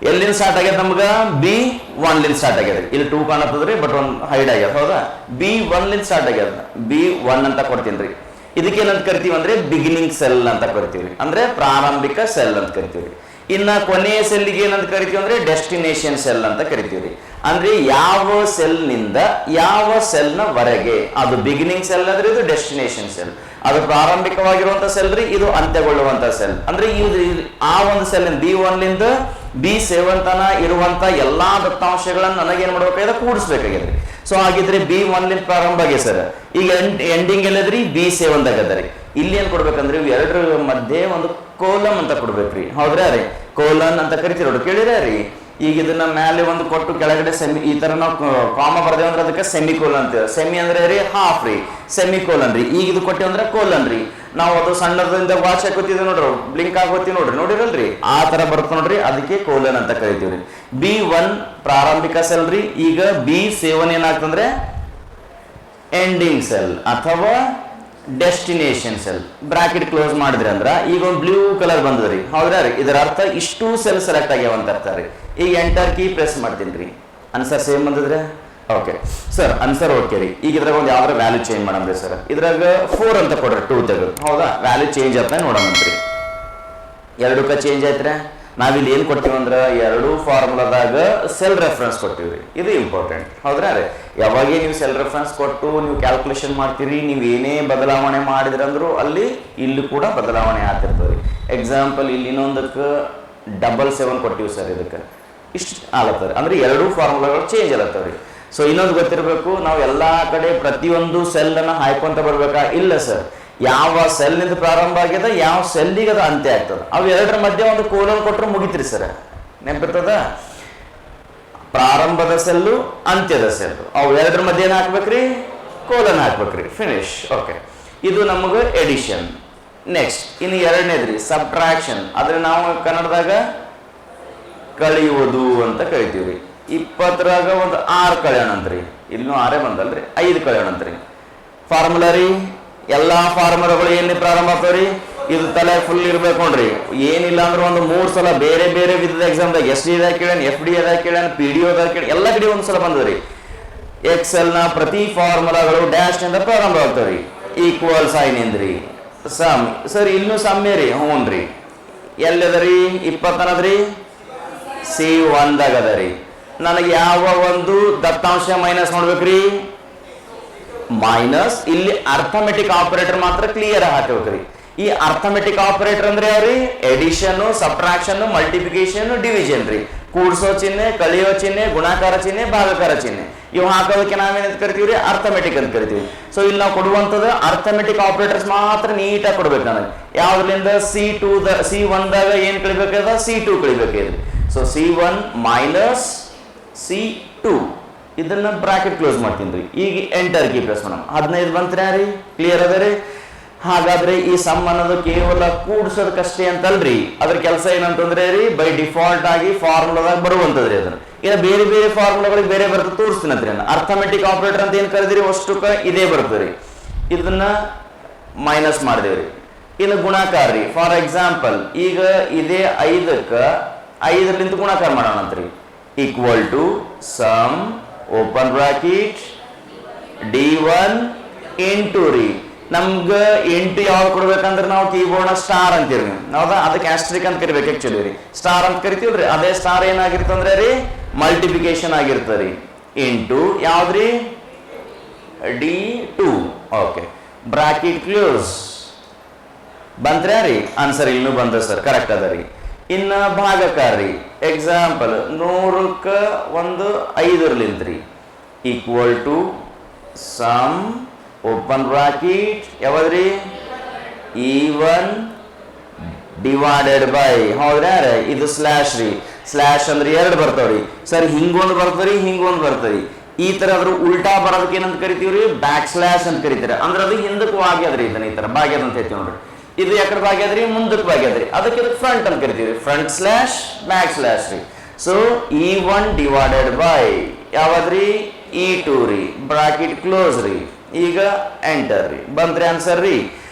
ಎಲ್ಲಿಂದ ಸ್ಟಾರ್ಟ್ ಆಗ್ಯದ ನಮ್ಗ? B1 ಸ್ಟಾರ್ಟ್ ಆಗ್ಯದ. ಇಲ್ಲಿ 2 ಕಾಣತ್ತದ್ರಿ, ಬಟ್ ಒಂದು ಹೈಡ್ ಆಗ್ಯದ, ಹೌದಾ? B1 ಸ್ಟಾರ್ಟ್ ಆಗ್ಯದ. B1 ಅಂತ ಕೊಡ್ತೀನಿ ರೀ. ಇದಕ್ಕೆ ಏನಂತ ಕರಿತೀವಿ ಅಂದ್ರೆ ಬಿಗಿನಿಂಗ್ ಸೆಲ್ ಅಂತ ಕರಿತೀವಿ, ಅಂದ್ರೆ ಪ್ರಾರಂಭಿಕ ಸೆಲ್ ಅಂತ ಕರಿತೀವಿ. ಇನ್ನ ಕೊನೆಯ ಸೆಲ್ಗೆ ಏನಂತ ಕರಿತೀವಿ ಅಂದ್ರೆ ಡೆಸ್ಟಿನೇಷನ್ ಸೆಲ್ ಅಂತ ಕರಿತೀವಿ. ಅಂದ್ರೆ ಯಾವ ಸೆಲ್ ನಿಂದ ಯಾವ ಸೆಲ್ ನ ವರೆಗೆ, ಅದು ಬಿಗಿನಿಂಗ್ ಸೆಲ್ ಅಂದ್ರೆ ಇದು ಡೆಸ್ಟಿನೇಷನ್ ಸೆಲ್. ಅದು ಪ್ರಾರಂಭಿಕವಾಗಿರುವಂತ ಸೆಲ್ ರೀ, ಇದು ಅಂತ್ಯಗೊಳ್ಳುವಂತ ಸೆಲ್. ಅಂದ್ರೆ ಆ ಒಂದು ಸೆಲ್ B1 ಲಿಂದ B7 ತನ ಇರುವಂತ ಎಲ್ಲಾ ದತ್ತಾಂಶಗಳನ್ನ ನನಗೇನ್ ಮಾಡ್ಬೇಕಾಗಿದೆ? ಕೂಡಿಸ್ಬೇಕಾಗಿದೆ. ಸೊ ಹಾಗಿದ್ರೆ B1 ಪ್ರಾರಂಭ ಆಗಿ ಸರ್, ಈಗ ಎಂಡಿಂಗ್ ಎಲ್ಲದ್ರಿ B7 ಅದರಿ. ಇಲ್ಲಿ ಏನ್ ಕೊಡ್ಬೇಕಂದ್ರೆ ಎರಡರ ಮಧ್ಯೆ ಒಂದು ಕೋಲಮ್ ಅಂತ ಕೊಡ್ಬೇಕ್ರಿ, ಹೌದ್ರಾ ರೀ? ಕೋಲನ್ ಅಂತ ಕರಿತೀರಿ ನೋಡಿ, ಕೇಳಿರ ರೀ? ಈಗ ಇದನ್ನ ಮೇಲೆ ಒಂದು ಕೊಟ್ಟು ಕೆಳಗಡೆ ಸೆಮಿ, ಈ ತರ ನಾವು ಕಾಮ ಬರ್ದೇವ್ ಅಂದ್ರೆ ಅದಕ್ಕೆ ಸೆಮಿ ಕೋಲನ್ ಅಂತೀವಿ. ಸೆಮಿ ಅಂದ್ರೆ ರೀ ಹಾಫ್ ರೀ, ಸೆಮಿ ಕೋಲನ್ ರೀ. ಈಗ ಇದು ಕೊಟ್ಟಿವಿ ಅಂದ್ರೆ ಕೋಲನ್ ರೀ. ನಾವು ಅದು ಸಣ್ಣದ್ರಿಂದ ವಾಚ್ ಹಾಕೋತಿದ್ವಿ ನೋಡ್ರಿ, ಬ್ಲಿಂಕ್ ಆಗೋತೀವಿ ನೋಡ್ರಿ, ನೋಡಿರಲ್ರಿ? ಆ ತರ ಬರುತ್ತೆ ನೋಡ್ರಿ, ಅದಕ್ಕೆ ಕೋಲನ್ ಅಂತ ಕರಿತೀವ್ರಿ. B1 ಪ್ರಾರಂಭಿಕ ಸೆಲ್ ರೀ. ಈಗ B7 ಏನಾಗ್ತಂದ್ರೆ ಎಂಡಿಂಗ್ ಸೆಲ್ ಅಥವಾ ಡೆಸ್ಟಿನೇಷನ್ ಸೆಲ್. ಬ್ರಾಕೆಟ್ ಕ್ಲೋಸ್ ಮಾಡಿದ್ರಿ ಅಂದ್ರ ಈಗ ಒಂದು ಬ್ಲೂ ಕಲರ್ ಬಂದದ್ರಿ, ಹೌದ್ರಾ ರೀ? ಇದರ ಅರ್ಥ ಇಷ್ಟು ಸೆಲ್ ಸೆಲೆಕ್ಟ್ ಆಗ್ಯಾವ ಅಂತ ಅರ್ಥ ರೀ. ಈಗ ಎಂಟರ್ ಕೀ ಪ್ರೆಸ್ ಮಾಡ್ತೀನಿ ರೀ, ಆನ್ಸರ್ ಸೇಮ್ ಬಂದದ್ರೆ ಓಕೆ ಸರ್ ಆನ್ಸರ್ ಓಕೆ ರೀ. ಈಗ ಇದ್ರಾಗ ಒಂದು ಯಾವ್ದಾರ ವ್ಯಾಲ್ಯೂ ಚೇಂಜ್ ಮಾಡಮ್ರಿ ಸರ್. ಇದ್ರಾಗ 4 ಅಂತ ಕೊಡ್ರಿ 2 ತೆಗೆದು, ಹೌದಾ? ವ್ಯಾಲ್ಯೂ ಚೇಂಜ್ ಆತ ನೋಡೋಣಂತ್ರಿ. ಎರಡಕ್ಕ ಚೇಂಜ್ ಆಯ್ತ್ರೆ. ನಾವಿಲ್ಲಿ ಏನು ಕೊಟ್ಟಿವಿ ಅಂದ್ರೆ ಎರಡು ಫಾರ್ಮುಲಾದಾಗ ಸೆಲ್ ರೆಫರೆನ್ಸ್ ಕೊಟ್ಟಿವ್ರಿ. ಇದು ಇಂಪಾರ್ಟೆಂಟ್, ಹೌದ್ರಾ ರೀ? ಯಾವಾಗೇ ನೀವು ಸೆಲ್ ರೆಫರೆನ್ಸ್ ಕೊಟ್ಟು ನೀವು ಕ್ಯಾಲ್ಕುಲೇಷನ್ ಮಾಡ್ತೀರಿ, ನೀವು ಏನೇ ಬದಲಾವಣೆ ಮಾಡಿದ್ರಂದ್ರೂ ಅಲ್ಲಿ ಇಲ್ಲಿ ಕೂಡ ಬದಲಾವಣೆ ಆಗ್ತಿರ್ತದೆ. ಎಕ್ಸಾಂಪಲ್ ಇಲ್ಲಿ ಇನ್ನೊಂದಕ್ಕೆ 777 ಕೊಟ್ಟಿವಿ ಸರ್, ಇದಕ್ಕೆ ಇಷ್ಟು ಆಲತ್ತವ್ರಿ. ಅಂದ್ರೆ ಎರಡು ಫಾರ್ಮುಲಾಗಳು ಚೇಂಜ್ ಆಲತ್ತವ್ರಿ. ಸೊ ಇನ್ನೊಂದು ಗೊತ್ತಿರಬೇಕು, ನಾವು ಎಲ್ಲ ಕಡೆ ಪ್ರತಿಯೊಂದು ಸೆಲ್ ಅನ್ನ ಹಾಯ್ಕೊಂತ ಬರ್ಬೇಕಾ? ಇಲ್ಲ ಸರ್. ಯಾವ ಸೆಲ್ನಿಂದ ಪ್ರಾರಂಭ ಆಗ್ಯದ, ಯಾವ ಸೆಲ್ಲಿಗೆ ಅದು ಅಂತ್ಯ ಆಗ್ತದೆ, ಅವು ಎರಡರ ಮಧ್ಯೆ ಒಂದು ಕೋಲನ್ ಕೊಟ್ಟರೆ ಮುಗಿತ್ರಿ ಸರ್. ನೆನಪಿರ್ತದ? ಪ್ರಾರಂಭದ ಸೆಲ್ಲು, ಅಂತ್ಯದ ಸೆಲ್ಲು, ಅವು ಎರಡರ ಮಧ್ಯೆ ಏನು ಹಾಕ್ಬೇಕ್ರಿ? ಕೋಲನ್ ಹಾಕ್ಬೇಕ್ರಿ. ಫಿನಿಶ್. ಓಕೆ, ಇದು ನಮಗೆ ಎಡಿಷನ್. ನೆಕ್ಸ್ಟ್ ಇನ್ನು ಎರಡನೇದ್ರಿ ಸಬ್ಟ್ರಾಕ್ಷನ್. ಆದ್ರೆ ನಾವು ಕನ್ನಡದಾಗ ಕಳೆಯುವುದು ಅಂತ ಕರಿತೀವ್ರಿ. 20ರಾಗ ಒಂದು 6 ಕಳೆಯೋಣಂತ್ರಿ. ಇಲ್ಲೂ 6 ಬಂದಲ್ರಿ, 5 ಕಳೆಯೋಣಂತ್ರಿ. ಫಾರ್ಮುಲಾ ರೀ, ಎಲ್ಲಾ ಫಾರ್ಮುಲಾಗಳು ಏನೇ ಪ್ರಾರಂಭ ಆಗ್ತಾವ್ರಿ, ಇದು ತಲೆ ಫುಲ್ ಇರ್ಬೇಕು ನೋಡ್ರಿ. ಏನಿಲ್ಲ ಅಂದ್ರೆ ಒಂದು 3 ಸಲ ಬೇರೆ ಬೇರೆ ವಿಧದ ಎಕ್ಸಾಮ್ದಾಗ SD ದಾಗ ಕೇಳ್ಯಾನ, FD ದಾಗ ಕೇಳ್ಯಾನ, PDO ದಾಗ ಕೇಳಿ, ಎಲ್ಲ ಕಡೆ ಒಂದು ಸಲ ಬಂದದ್ರಿ. ಎಕ್ಸೆಲ್ ನ ಪ್ರತಿ ಫಾರ್ಮುಲಾಗಳು ಡ್ಯಾಶ್ ನಿಂದ ಪ್ರಾರಂಭ ಆಗ್ತಾವ್ರಿ. ಈಕ್ವಲ್ ಸೈನ್ ಇಂದ್ರಿ, ಸಮ್ ಸರ್ ಇನ್ನು ಸಮ್ಮೆ ರೀ. ಹ್ಞೂನ್ರಿ. ಎಲ್ಲದರಿ? 20 ಅನ್ನದ್ರಿ C1 ದಾಗ ಅದರಿ. ನನಗೆ ಯಾವ ಒಂದು ದತ್ತಾಂಶ ಮೈನಸ್ ಮಾಡ್ಬೇಕ್ರಿ? ಮೈನಸ್. ಇಲ್ಲಿ ಅರ್ಥಮೆಟಿಕ್ ಆಪರೇಟರ್ ಮಾತ್ರ ಕ್ಲಿಯರ್ ಹಾಕ್ಬೇಕ್ರಿ. ಈ ಅರ್ಥಮೆಟಿಕ್ ಆಪರೇಟರ್ ಅಂದ್ರೆ ಯಾವ್ರಿ? ಎಡಿಷನ್, ಸಬ್ಟ್ರಾಕ್ಷನ್, ಮಲ್ಟಿಪ್ಲಿಕೇಶನ್, ಡಿವಿಷನ್ ರೀ. ಕೂಡ್ಸೋ ಚಿಹ್ನೆ, ಕಳಿಯೋ ಚಿಹ್ನೆ, ಗುಣಾಕಾರ ಚಿಹ್ನೆ, ಭಾಗಕಾರ ಚಿಹ್ನೆ, ಇವು ಹಾಕೋದಕ್ಕೆ ನಾವೇನಂತ ಕರಿತೀವ್ರಿ? ಅರ್ಥಮೆಟಿಕ್ ಅಂತ ಕರಿತೀವಿ. ಸೊ ಇಲ್ಲಿ ನಾವು ಕೊಡುವಂಥದ್ದು ಅರ್ಥಮೆಟಿಕ್ ಆಪರೇಟರ್ಸ್ ಮಾತ್ರ ನೀಟಾಗಿ ಕೊಡ್ಬೇಕು ನನಗೆ. ಯಾವ್ದ್ರಿಂದ? C1 ದಾಗ ಏನ್ ಕಳಿಬೇಕಾದ? C2 ಕಳಿಬೇಕಾದ್ರಿ. So C1 minus C2 ಇದನ್ನ ಬ್ರಾಕೆಟ್ ಕ್ಲೋಸ್ ಮಾಡ್ತೀನಿ ರೀ. ಈಗ ಎಂಟರ್ ಕೀ ಪ್ರೆಸ್ ಮಾಡೋಣ. 15 ಬಂತ್ರಿ ರೀ. ಕ್ಲಿಯರ್ ಅದ ರೀ? ಹಾಗಾದ್ರೆ ಈ ಸಮ್ ಅನ್ನೋದು ಕೇವಲ ಕೂಡ್ಸೋದಕ್ಕಷ್ಟೇ ಅಂತಲ್ರಿ, ಅದ್ರ ಕೆಲಸ ಏನಂತಂದ್ರೆ ರೀ, ಬೈ ಡಿಫಾಲ್ಟ್ ಆಗಿ ಫಾರ್ಮುಲಾದಾಗ ಬರುವಂತದ್ರಿ. ಅದನ್ನ ಇನ್ನು ಬೇರೆ ಬೇರೆ ಫಾರ್ಮುಲಾಗಳಿಗೆ ಬೇರೆ ಬರ್ತದೆ, ತೋರಿಸ್ತೀನಿ ಅಂತ್ರಿ. ಅರ್ಥಮೆಟಿಕ್ ಆಪರೇಟರ್ ಅಂತ ಏನ್ ಕರೆದಿರಿ ಅಷ್ಟಕ್ಕ ಇದೇ ಬರ್ತದೆ. ಇದನ್ನ ಮೈನಸ್ ಮಾಡಿದೇವ್ರಿ. ಇನ್ನು ಗುಣಾಕಾರ ರೀ. ಫಾರ್ ಎಕ್ಸಾಂಪಲ್ ಈಗ ಇದೇ 5ಕ್ಕೆ 5ರಿಂದ ಗುಣಾಕಾರ ಮಾಡೋಣ ಅಂತ್ರಿ. Equal to sum open bracket D1 into ರೀ. ನಮ್ಗೆ ಇಂಟು ಯಾವ್ದು ಕೊಡ್ಬೇಕಂದ್ರೆ ನಾವು ಕೀಬೋರ್ಡ್ ಸ್ಟಾರ್ ಅಂತೀವಿ, ಹೌದಾ? ಅದಕ್ಕೆ ಆಸ್ಟ್ರಿಕ್ ಅಂತ ಕರಿಬೇಕು ಆಕ್ಚುಲಿ ರೀ. ಸ್ಟಾರ್ ಅಂತ ಕರಿತೀವ್ರಿ. ಅದೇ ಸ್ಟಾರ್ ಏನಾಗಿರ್ತಂದ್ರೆ ರೀ, ಮಲ್ಟಿಪ್ಲಿಕೇಶನ್ ಆಗಿರ್ತದೆ. ಇಂಟು ಯಾವ್ದ್ರಿ? D2. Okay, bracket close. ಬಂತ್ರ್ಯಾ ರೀ? ಆನ್ಸರ್ ಇನ್ನೂ ಬಂದ ಸರ್, ಕರೆಕ್ಟ್ ಅದ ರೀ. ಇನ್ನ ಭಾಗಕಾರ ರೀ. ಎಕ್ಸಾಂಪಲ್ 100ಕ್ಕೆ ಒಂದು 5 ಇರ್ಲಿಂತ್ರಿ. Equal to sum open bracket ಯಾವದ್ರಿ? E1 ಡಿವೈಡೆಡ್ ಬೈ, ಹೌದ್ರಾ? ಇದು ಸ್ಲ್ಯಾಶ್ ರೀ. ಸ್ಲ್ಯಾಶ್ ಅಂದ್ರೆ 2 ಬರ್ತಾವ್ರಿ ಸರ್. ಹಿಂಗೊಂದು ಬರ್ತರಿ, ಹಿಂಗೊಂದು ಬರ್ತರಿ. ಈ ತರ ಅದ್ರ ಉಲ್ಟಾ ಬರೋದಕ್ಕೆ ಏನಂತ ಕರಿತೀವ್ರಿ? ಬ್ಯಾಕ್ ಸ್ಲ್ಯಾಶ್ ಅಂತ ಕರಿತಾರೆ. ಅಂದ್ರೆ ಅದು ಹಿಂದಕ್ಕೆ ಭಾಗ್ಯದ್ರಿ. ಇದನ್ನ ಈ ತರ ಭಾಗ್ಯದ ಅಂತ ಹೇಳ್ತೀವಿ ನೋಡ್ರಿ. ಇದು ಯಾಕಡೆ ಭಾಗ್ಯದ್ರಿ? ಮುಂದಕ್ಕೆ ಭಾಗ್ಯದ್ರಿ. ಅದಕ್ಕೆ ಇದಕ್ಕೆ ಫ್ರಂಟ್ ಅಂತ ಕರಿತೀವಿ. ಫ್ರಂಟ್ ಸ್ಲ್ಯಾಶ್ ಬ್ಯಾಕ್ ಸ್ಲ್ಯಾಶ್ ರೀ. ಸೊ E1 ಡಿವೈಡೆಡ್ ಬೈ ಯಾವದ್ರಿ? E2 ರೀ. ಬ್ರಾಕೆಟ್ ಕ್ಲೋಸ್ ರೀ. ಈಗ ಎಂಟರ್ ರೀ. ಬಂದ್ರಿ ಆನ್ಸರ್ ರೀ.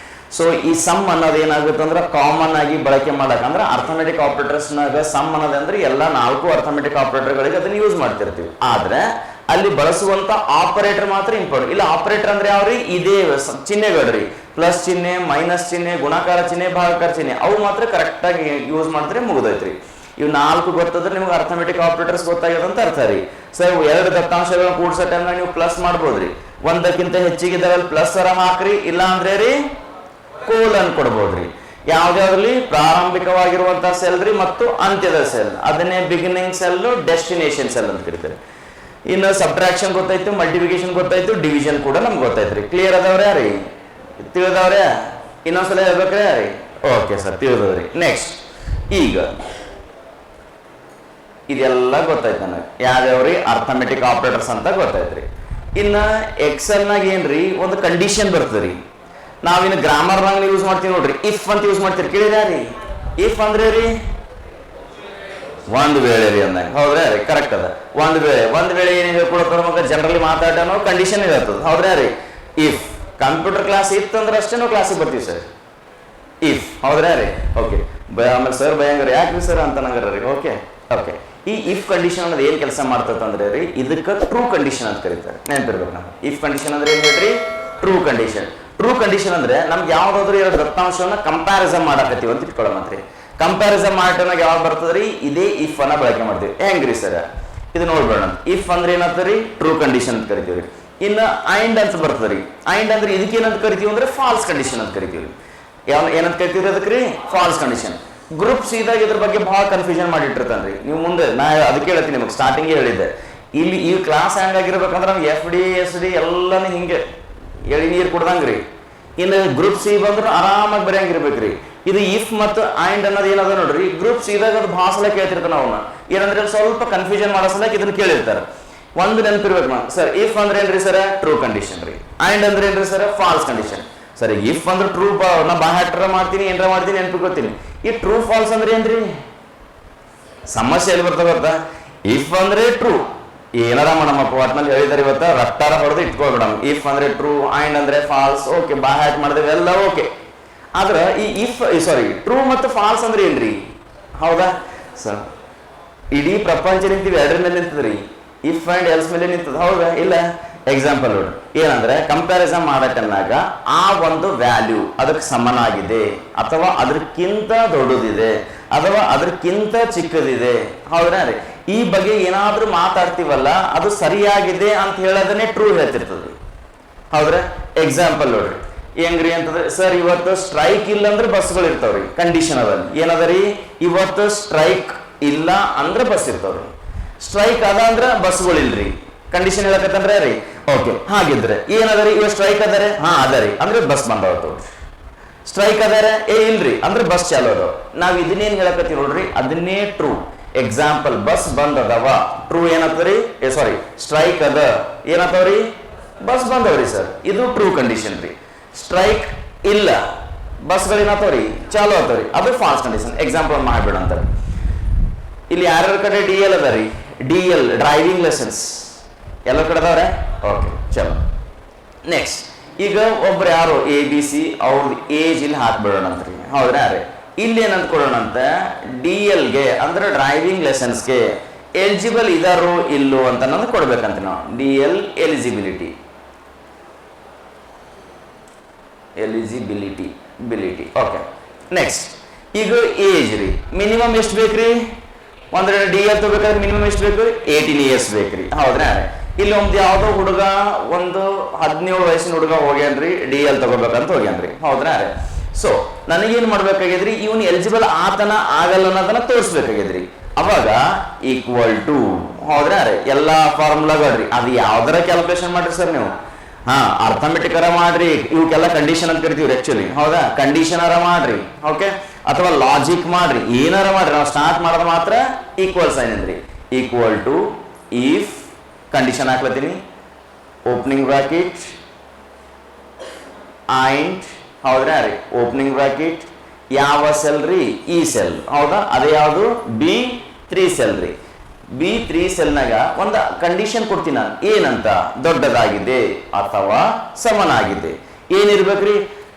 ಸೊ ಈ ಸಮ್ ಅನ್ನೋದು ಏನಾಗುತ್ತೆ ಅಂದ್ರೆ ಕಾಮನ್ ಆಗಿ ಬಳಕೆ ಮಾಡಕ್ ಅಂದ್ರೆ ಅರ್ಥಮೆಟಿಕ್ ಆಪರೇಟರ್ಸ್ ನಾಗ ಸಮ್ ಅನ್ನೋದು ಅಂದ್ರೆ ಎಲ್ಲ 4 ಅರ್ಥಮೆಟಿಕ್ ಆಪರೇಟರ್ಗಳಿಗೆ ಅದನ್ನ ಯೂಸ್ ಮಾಡ್ತಿರ್ತೀವಿ. ಆದ್ರೆ ಅಲ್ಲಿ ಬಳಸುವಂತ ಆಪರೇಟರ್ ಮಾತ್ರ ಇಂಪಾರ್ಟೆಂಟ್. ಇಲ್ಲ ಆಪರೇಟರ್ ಅಂದ್ರೆ ಯಾವ್ರಿ? ಇದೇ ಚಿಹ್ನೆಗಳ್ರಿ. ಪ್ಲಸ್ ಚಿಹ್ನೆ, ಮೈನಸ್ ಚಿಹ್ನೆ, ಗುಣಾಕಾರ ಚಿಹ್ನೆ, ಭಾಗಾಕಾರ ಚಿಹ್ನೆ, ಅವು ಮಾತ್ರ ಕರೆಕ್ಟ್ ಆಗಿ ಯೂಸ್ ಮಾಡಿದ್ರೆ ಮುಗಿದೈತ್ರಿ. ಇವು 4 ಗೊತ್ತಾದ್ರೆ ನಿಮ್ಗೆ ಅರ್ಥಮೆಟಿಕ್ ಆಪರೇಟರ್ಸ್ ಗೊತ್ತಾಗ್ಯದ ಅಂತ ಅರ್ಥ ರೀ. ಸರ್ 2 ದತ್ತಾಂಶಗಳನ್ನ ಕೂಡ್ಸೋ ಟೈಮ್ನಾಗ ನೀವು ಪ್ಲಸ್ ಮಾಡ್ಬೋದ್ರಿ. ಒಂದಕ್ಕಿಂತ ಹೆಚ್ಚಿಗಿದ್ದಾವಲ್ಲಿ ಪ್ಲಸ್ ಅರ ಹಾಕ್ರಿ, ಇಲ್ಲ ಅಂದ್ರೆ ರೀ ಕೋಲನ್ ಕೊಡ್ಬೋದ್ರಿ. ಯಾವ್ದಾವ್ರಲ್ಲಿ? ಪ್ರಾರಂಭಿಕವಾಗಿರುವಂತಹ ಸೆಲ್ ರೀ ಮತ್ತು ಅಂತ್ಯದ ಸೆಲ್, ಅದನ್ನೇ ಬಿಗಿನಿಂಗ್ ಸೆಲ್, ಡೆಸ್ಟಿನೇಷನ್ ಸೆಲ್ ಅಂತ ಕರಿತಾರೆ. ಇನ್ನು ಸಬ್ಟ್ರಾಕ್ಷನ್ ಗೊತ್ತಾಯ್ತು, ಮಲ್ಟಿಪ್ಲಿಕೇಶನ್ ಗೊತ್ತಾಯ್ತು, ಡಿವಿಷನ್ ಕೂಡ ನಮ್ಗೆ ಗೊತ್ತಾಯ್ತ್ರಿ. ಕ್ಲಿಯರ್ ಅದಾವ್ರಿ? ಯಾರೀ ತಿಳಿದವ್ರೆ? ಇನ್ನೊಂದ್ಸಲ ಹೇಳ್ಬೇಕ್ರಿ? ಯಾರೀ? Okay sir, ತಿಳಿದವ್ರಿ. ನೆಕ್ಸ್ಟ್ ಈಗ ಇದೆಲ್ಲ ಗೊತ್ತಾಯ್ತು ನನಗೆ. ಯಾವ್ಯಾವ್ರಿ? ಅರ್ಥಮೆಟಿಕ್ ಆಪರೇಟರ್ಸ್ ಅಂತ ಗೊತ್ತಾಯ್ತ್ರಿ. ಇನ್ನ ಎಕ್ಸೆಲ್ ನಾಗ ಏನ್ರಿ ಒಂದು ಕಂಡೀಷನ್ ಬರ್ತದ್ರಿ. ನಾವಿನ್ನು ಗ್ರಾಮರ್ನಾಗ ಯೂಸ್ ಮಾಡ್ತೀವಿ ನೋಡ್ರಿ, ಇಫ್ ಅಂತ ಯೂಸ್ ಮಾಡ್ತೀರಿ. ಕೇಳಿದ್ರಿ? ಇಫ್ ಅಂದ್ರೆ ರೀ ಒಂದು ವೇಳೆ ರೀ ಅಂದಾಗ, ಹೌದ್ರಾ ರೀ? ಕರೆಕ್ಟ್ ಅದ. ಒಂದು ವೇಳೆ ಏನ್ ಹೇಳ್ಕೊಡತ್ತಾರ ಮಗ ಜನರಲಿ ಮಾತಾಡೋ ಕಂಡೀಷನ್ ಇರ್ತದ, ಹೌದ್ರಾ ರೀ? ಇಫ್ ಕಂಪ್ಯೂಟರ್ ಕ್ಲಾಸ್ ಇತ್ತಂದ್ರೆ ಅಷ್ಟೇ ನಾವು ಕ್ಲಾಸಿಗೆ ಬರ್ತೀವಿ ಸರ್. ಇಫ್, ಹೌದ್ರಾ ರೀ? ಓಕೆ. ಆಮೇಲೆ ಸರ್ ಭಯಂಕರ ಯಾಕ್ರಿ ಸರ್ ಅಂತ ನಂಗಾರ ರೀ. ಓಕೆ ಓಕೆ ಈ ಇಫ್ ಕಂಡೀಷನ್ ಅನ್ನೋದು ಏನ್ ಕೆಲಸ ಮಾಡ್ತದೆ ಅಂದ್ರೆ ರೀ, ಇದಕ್ಕೆ ಟ್ರೂ ಕಂಡೀಷನ್ ಅಂತ ಕರೀತಾರೆ. ನೆನಪಿರ್ಬೇಕು ನಾವು. ಇಫ್ ಕಂಡೀಷನ್ ಅಂದ್ರೆ ಏನ್ ಹೇಳ್ರಿ? True condition. ಟ್ರೂ ಕಂಡೀಷನ್ ಅಂದ್ರೆ ನಮ್ಗೆ ಯಾವ್ದಾದ್ರು ಎರಡು ದತ್ತಾಂಶವನ್ನ ಕಂಪ್ಯಾರಿಸನ್ ಮಾಡಕತ್ತೀವಿ ಅಂತ ಇಟ್ಕೊಳ್ಳೋಮತ್ರಿ. ಕಂಪ್ಯಾರಿಸನ್ ಮಾಡೋ ಯಾವ್ದು ಬರ್ತದ್ರಿ? ಇದೇ ಇಫ್ ಅನ್ನ ಬಳಕೆ ಮಾಡ್ತೀವಿ. ಹೆಂಗ್ರಿ ಸರ್? ಇದು ನೋಡ್ಬೇಡ. ಇಫ್ ಅಂದ್ರೆ ಏನಾಗ್ತದ್ರಿ? ಟ್ರೂ ಕಂಡೀಷನ್ ಅಂತ ಕರಿತೀವಿ. ಇನ್ನು ಐಂಡ್ ಅಂತ ಬರ್ತದ್ರಿ. ಐಂಡ್ ಅಂದ್ರೆ ಇದಕ್ಕೆ ಏನಂತ ಕರಿತೀವಿ ಅಂದ್ರೆ ಫಾಲ್ಸ್ ಕಂಡೀಷನ್ ಅಂತ ಕರಿತೀವಿ. ಏನಂತ ಕರಿತೀವಿ ಅದಕ್ಕೆ ರೀ? Falls condition. ಗ್ರೂಪ್ ಸಿದಾಗ ಇದ್ರ ಬಗ್ಗೆ ಬಹಳ ಕನ್ಫ್ಯೂಷನ್ ಮಾಡಿಟ್ಟಿರ್ತಾನ್ರಿ. ನೀವು ಮುಂದೆ ನಾ ಅದಕ್ಕೆ ಹೇಳ್ತೀನಿ, ನಿಮಗೆ ಸ್ಟಾರ್ಟಿಂಗೇ ಹೇಳಿದ್ದೆ, ಇಲ್ಲಿ ಈ ಕ್ಲಾಸ್ ಹೆಂಗಾಗಿರ್ಬೇಕಂದ್ರೆ ನಮ್ಗೆ FD SD ಎಲ್ಲಾನು ಹಿಂಗೆ ಎಳಿ ನೀರು ಕುಡ್ದಂಗ್ರಿ. ಇನ್ನು ಗ್ರೂಪ್ ಸಿ ಬಂದ್ರೆ ಆರಾಮಾಗಿ ಬರೆಯಂಗಿರ್ಬೇಕ್ರಿ. ಇದು ಇಫ್ ಮತ್ತು ಐಂಡ್ ಅನ್ನೋದು ಏನದ ನೋಡ್ರಿ, ಗ್ರೂಪ್ ಸಿದಾಗ ಅದು ಭಾಳ ಸಲ ಕೇಳ್ತಿರ್ತಾನೆ ಅವನ್ನ. ಏನಂದ್ರೆ ಸ್ವಲ್ಪ ಕನ್ಫ್ಯೂಷನ್ ಮಾಡೋ ಸಲಕ್ಕೆ ಇದನ್ನ ಕೇಳಿರ್ತಾರೆ. ಒಂದು ನೆನಪಿರ್ಬೇಕು ನಾವು, ಸರ್ ಇಫ್ ಅಂದ್ರೆ ಏನ್ರಿ ಸರ್? ಟ್ರೂ ಕಂಡೀಷನ್ ರೀ. ಐಂಡ್ ಅಂದ್ರೆ ಏನ್ರಿ ಸರ್? False condition. ಸರಿ, ಇಫ್ ಅಂದ್ರೆ ಟ್ರೂ, ನಾ ಬಾಹ್ಯಾಟ್ರ ಮಾಡ್ತೀನಿ ಏನ್ರ ಮಾಡ್ತೀನಿ ನೆನ್ಪಿಕೊತೀನಿ. ಈ ಟ್ರೂ ಫಾಲ್ಸ್ ಅಂದ್ರೆ ಏನ್ರಿ? ಸಮಸ್ಯೆ ಎಲ್ಲಿ ಬರ್ತಾ ಗೊತ್ತಾ? ಇಫ್ ಅಂದ್ರೆ ಟ್ರೂ, ಏನಾರ ಮಾಡಮ್ಮಪ್ಪ ಒಟ್ನಲ್ಲಿ ಹೇಳಿದಾರೆ ಇವತ್ತ, ರಟ್ಟಾರ ಹೊಡೆದು ಇಟ್ಕೊಳ್ಬಿಡಮ್. ಇಫ್ ಅಂದ್ರೆ ಟ್ರೂ, ಐಂಡ್ ಅಂದ್ರೆ ಫಾಲ್ಸ್, ಓಕೆ, ಬಾಹ್ಯಾಟ್ ಮಾಡಿದೇವೆ ಎಲ್ಲ ಓಕೆ. ಆದ್ರೆ ಈ ಇಫ್ ಸಾರಿ ಟ್ರೂ ಮತ್ತು ಫಾಲ್ಸ್ ಅಂದ್ರೆ ಏನ್ರಿ? ಹೌದಾ ಸರ್? ಇಡೀ ಪ್ರಪಂಚ ನಿಂತೀವಿ ಎರಡರ ಮೇಲೆ ನಿಂತದ್ರಿ. ಇಫ್ ಅಂಡ್ ಎಲ್ಸ್ ಮೇಲೆ ನಿಂತದ, ಹೌದಾ ಇಲ್ಲ? ಎಕ್ಸಾಂಪಲ್ ನೋಡಿ, ಏನಂದ್ರೆ ಕಂಪ್ಯಾರಿಸನ್ ಮಾಡಕ್ಕನ್ನಾಗ ಆ ಒಂದು ವ್ಯಾಲ್ಯೂ ಅದಕ್ಕೆ ಸಮನಾಗಿದೆ ಅಥವಾ ಅದಕ್ಕಿಂತ ದೊಡ್ಡದಿದೆ ಅಥವಾ ಅದಕ್ಕಿಂತ ಚಿಕ್ಕದಿದೆ, ಹೌದಾ ರೀ? ಈ ಬಗ್ಗೆ ಏನಾದ್ರೂ ಮಾತಾಡ್ತೀವಲ್ಲ, ಅದು ಸರಿಯಾಗಿದೆ ಅಂತ ಹೇಳೋದನ್ನೇ ಟ್ರೂ ಹೇಳ್ತಿರ್ತದೆ, ಹೌದ್ರ? ಎಕ್ಸಾಂಪಲ್ ನೋಡ್ರಿ, ಹೆಂಗ್ರಿ ಅಂತಂದ್ರೆ, ಸರ್ ಇವತ್ತು ಸ್ಟ್ರೈಕ್ ಇಲ್ಲ ಅಂದ್ರೆ ಬಸ್ಗಳು ಇರ್ತಾವ್ರಿ. ಕಂಡೀಷನ್ ಅದಲ್ಲಿ ಏನದರಿ? ಇವತ್ತು ಸ್ಟ್ರೈಕ್ ಇಲ್ಲ ಅಂದ್ರೆ ಬಸ್ ಇರ್ತಾವ್ರಿ. ಸ್ಟ್ರೈಕ್ ಅದ ಅಂದ್ರೆ ಬಸ್ಗಳು ಇಲ್ರಿ. ಕಂಡೀಷನ್ ಹೇಳಕತ್ತಂದ್ರೆ ರೀ, ಓಕೆ. ಹಾಗಿದ್ರೆ ಏನದರಿ? ಇವ ಸ್ಟ್ರೈಕ್ ಅದರಿ, ಹಾ ಅದರಿ ಅಂದ್ರೆ ಬಸ್ ಬಂದವತ್ತು. ಸ್ಟ್ರೈಕ್ ಅದಾರ, ಇಲ್ರಿ ಅಂದ್ರೆ ಬಸ್ ಚಾಲು ಅದಾವ. ನಾವ್ ಇದನ್ನೇನ್ ಹೇಳಕತ್ತೀವಿ ನೋಡ್ರಿ, ಅದನ್ನೇ ಟ್ರೂ. ಎಕ್ಸಾಂಪಲ್, ಬಸ್ ಬಂದ್ ಅದಾವ, ಟ್ರೂ ಏನಾಗ್ತದ್ರಿ? ಸಾರಿ, ಸ್ಟ್ರೈಕ್ ಅದ, ಏನಾಗ್ತಾವ್ರಿ? ಬಸ್ ಬಂದವ್ರಿ ಸರ್, ಇದು ಟ್ರೂ ಕಂಡೀಷನ್ ರೀ. ಸ್ಟ್ರೈಕ್ ಇಲ್ಲ, ಬಸ್ಗಳು ಏನಾಗ್ತಾವ್ರಿ? ಚಾಲು ಆಗ್ತಾವ್ರಿ, ಅದು ಫಾಲ್ಸ್ ಕಂಡೀಷನ್. ಎಕ್ಸಾಂಪಲ್ ಮಾಡ್ಬೇಡ ಅಂತಾರೆ. ಇಲ್ಲಿ ಯಾರ್ಯಾರ ಕಡೆ DL ಅದ ರೀ? DL ಡ್ರೈವಿಂಗ್ ಲೈಸೆನ್ಸ್ ಎಲ್ಲ ಕಡೆ ಅದಾವ್ರೆ? ಓಕೆ, ಚಲೋ. ನೆಕ್ಸ್ಟ್, ಈಗ ಒಬ್ರು ಯಾರು ABC ಅವ್ರದ್ದು ಏಜ್ ಇಲ್ಲಿ ಹಾಕ್ಬಿಡೋಣ ಅಂತ್ರಿ, ಹೌದ್ರಾ ರೀ? ಇಲ್ಲಿ ಏನಂತ ಕೊಡೋಣ ಅಂತ, DLಗೆ ಅಂದ್ರೆ ಡ್ರೈವಿಂಗ್ ಲೈಸೆನ್ಸ್ಗೆ ಎಲಿಜಿಬಲ್ ಇದಾರೋ ಇಲ್ಲೋ ಅಂತ ನಮ್ಗೆ ಕೊಡ್ಬೇಕಂತ ನಾವು. DL eligibility okay. ನೆಕ್ಸ್ಟ್, ಈಗ ಏಜ್ ರೀ, ಮಿನಿಮಮ್ ಎಷ್ಟು ಬೇಕ್ರಿ? ಒಂದ್ರೆ DL ತಗೋಬೇಕಾದ್ರೆ ಮಿನಿಮಮ್ ಎಷ್ಟು ಬೇಕು? 18 years ಬೇಕ್ರಿ, ಹೌದ್ರಾ? ಇಲ್ಲಿ ಒಂದು ಯಾವ್ದೋ ಹುಡುಗ, ಒಂದು 17 ವಯಸ್ಸಿನ ಹುಡುಗ ಹೋಗ್ಯಾನ್ರಿ, DL ತಗೋಬೇಕಂತ ಹೋಗ್ಯಾನ್ರಿ, ಹೌದ್ರಾ? ಸೊ ನನಗೇನ್ ಮಾಡ್ಬೇಕಾಗಿದ್ರಿ? ಇವನು ಎಲಿಜಿಬಲ್ ಆತನ ಆಗಲ್ಲ ಅನ್ನೋದನ್ನ ತೋರಿಸ್ಬೇಕಾಗಿದ್ರಿ. ಅವಾಗ ಈಕ್ವಲ್ ಟು, ಹೌದ್ರಾ? ಎಲ್ಲಾ ಫಾರ್ಮುಲಾಗಳ್ರಿ, ಅದು ಯಾವ್ದಾರ ಕ್ಯಾಲ್ಕುಲೇಷನ್ ಮಾಡ್ರಿ ಸರ್ ನೀವು. ಹಾ, ಅರ್ಥಮೆಟಿಕ್ ಅರ ಮಾಡ್ರಿ, ಇವಕ್ಕೆಲ್ಲ ಕಂಡೀಷನ್ ಅಂತ ಕರಿತೀವ್ರಿ ಆಕ್ಚುಲಿ, ಹೌದಾ? ಕಂಡೀಷನ್ ಅರ ಮಾಡ್ರಿ, ಓಕೆ, ಅಥವಾ ಲಾಜಿಕ್ ಮಾಡ್ರಿ, ಏನಾರ ಮಾಡ್ರಿ. ನಾವು ಸ್ಟಾರ್ಟ್ ಮಾಡೋದು ಮಾತ್ರ ಈಕ್ವಲ್ ಸೈನ್ ಅಂದ್ರಿ. ಈಕ್ವಲ್ ಟು ಇಫ್ ಕಂಡೀಷನ್ ಹಾಕ್ಲತ್ತೀನಿ, ಓಪನಿಂಗ್ ಬ್ರಾಕೆಟ್ ಐಂಡ್, ಹೌದ್ರಾ ರೀ? ಓಪನಿಂಗ್ ಬ್ರಾಕೆಟ್ ಯಾವ ಸೆಲ್ ರೀ? ಈ ಸೆಲ್, ಹೌದಾ? ಅದೇ ಯಾವುದು? B3 ಸೆಲ್ ರೀ. B3 ಸೆಲ್ನಾಗ ಒಂದು ಕಂಡೀಷನ್ ಕೊಡ್ತೀನಿ ನಾನು, ಏನಂತ? ದೊಡ್ಡದಾಗಿದೆ ಅಥವಾ ಸಮನಾಗಿದೆ. ಏನಿರ್ಬೇಕ್ರಿ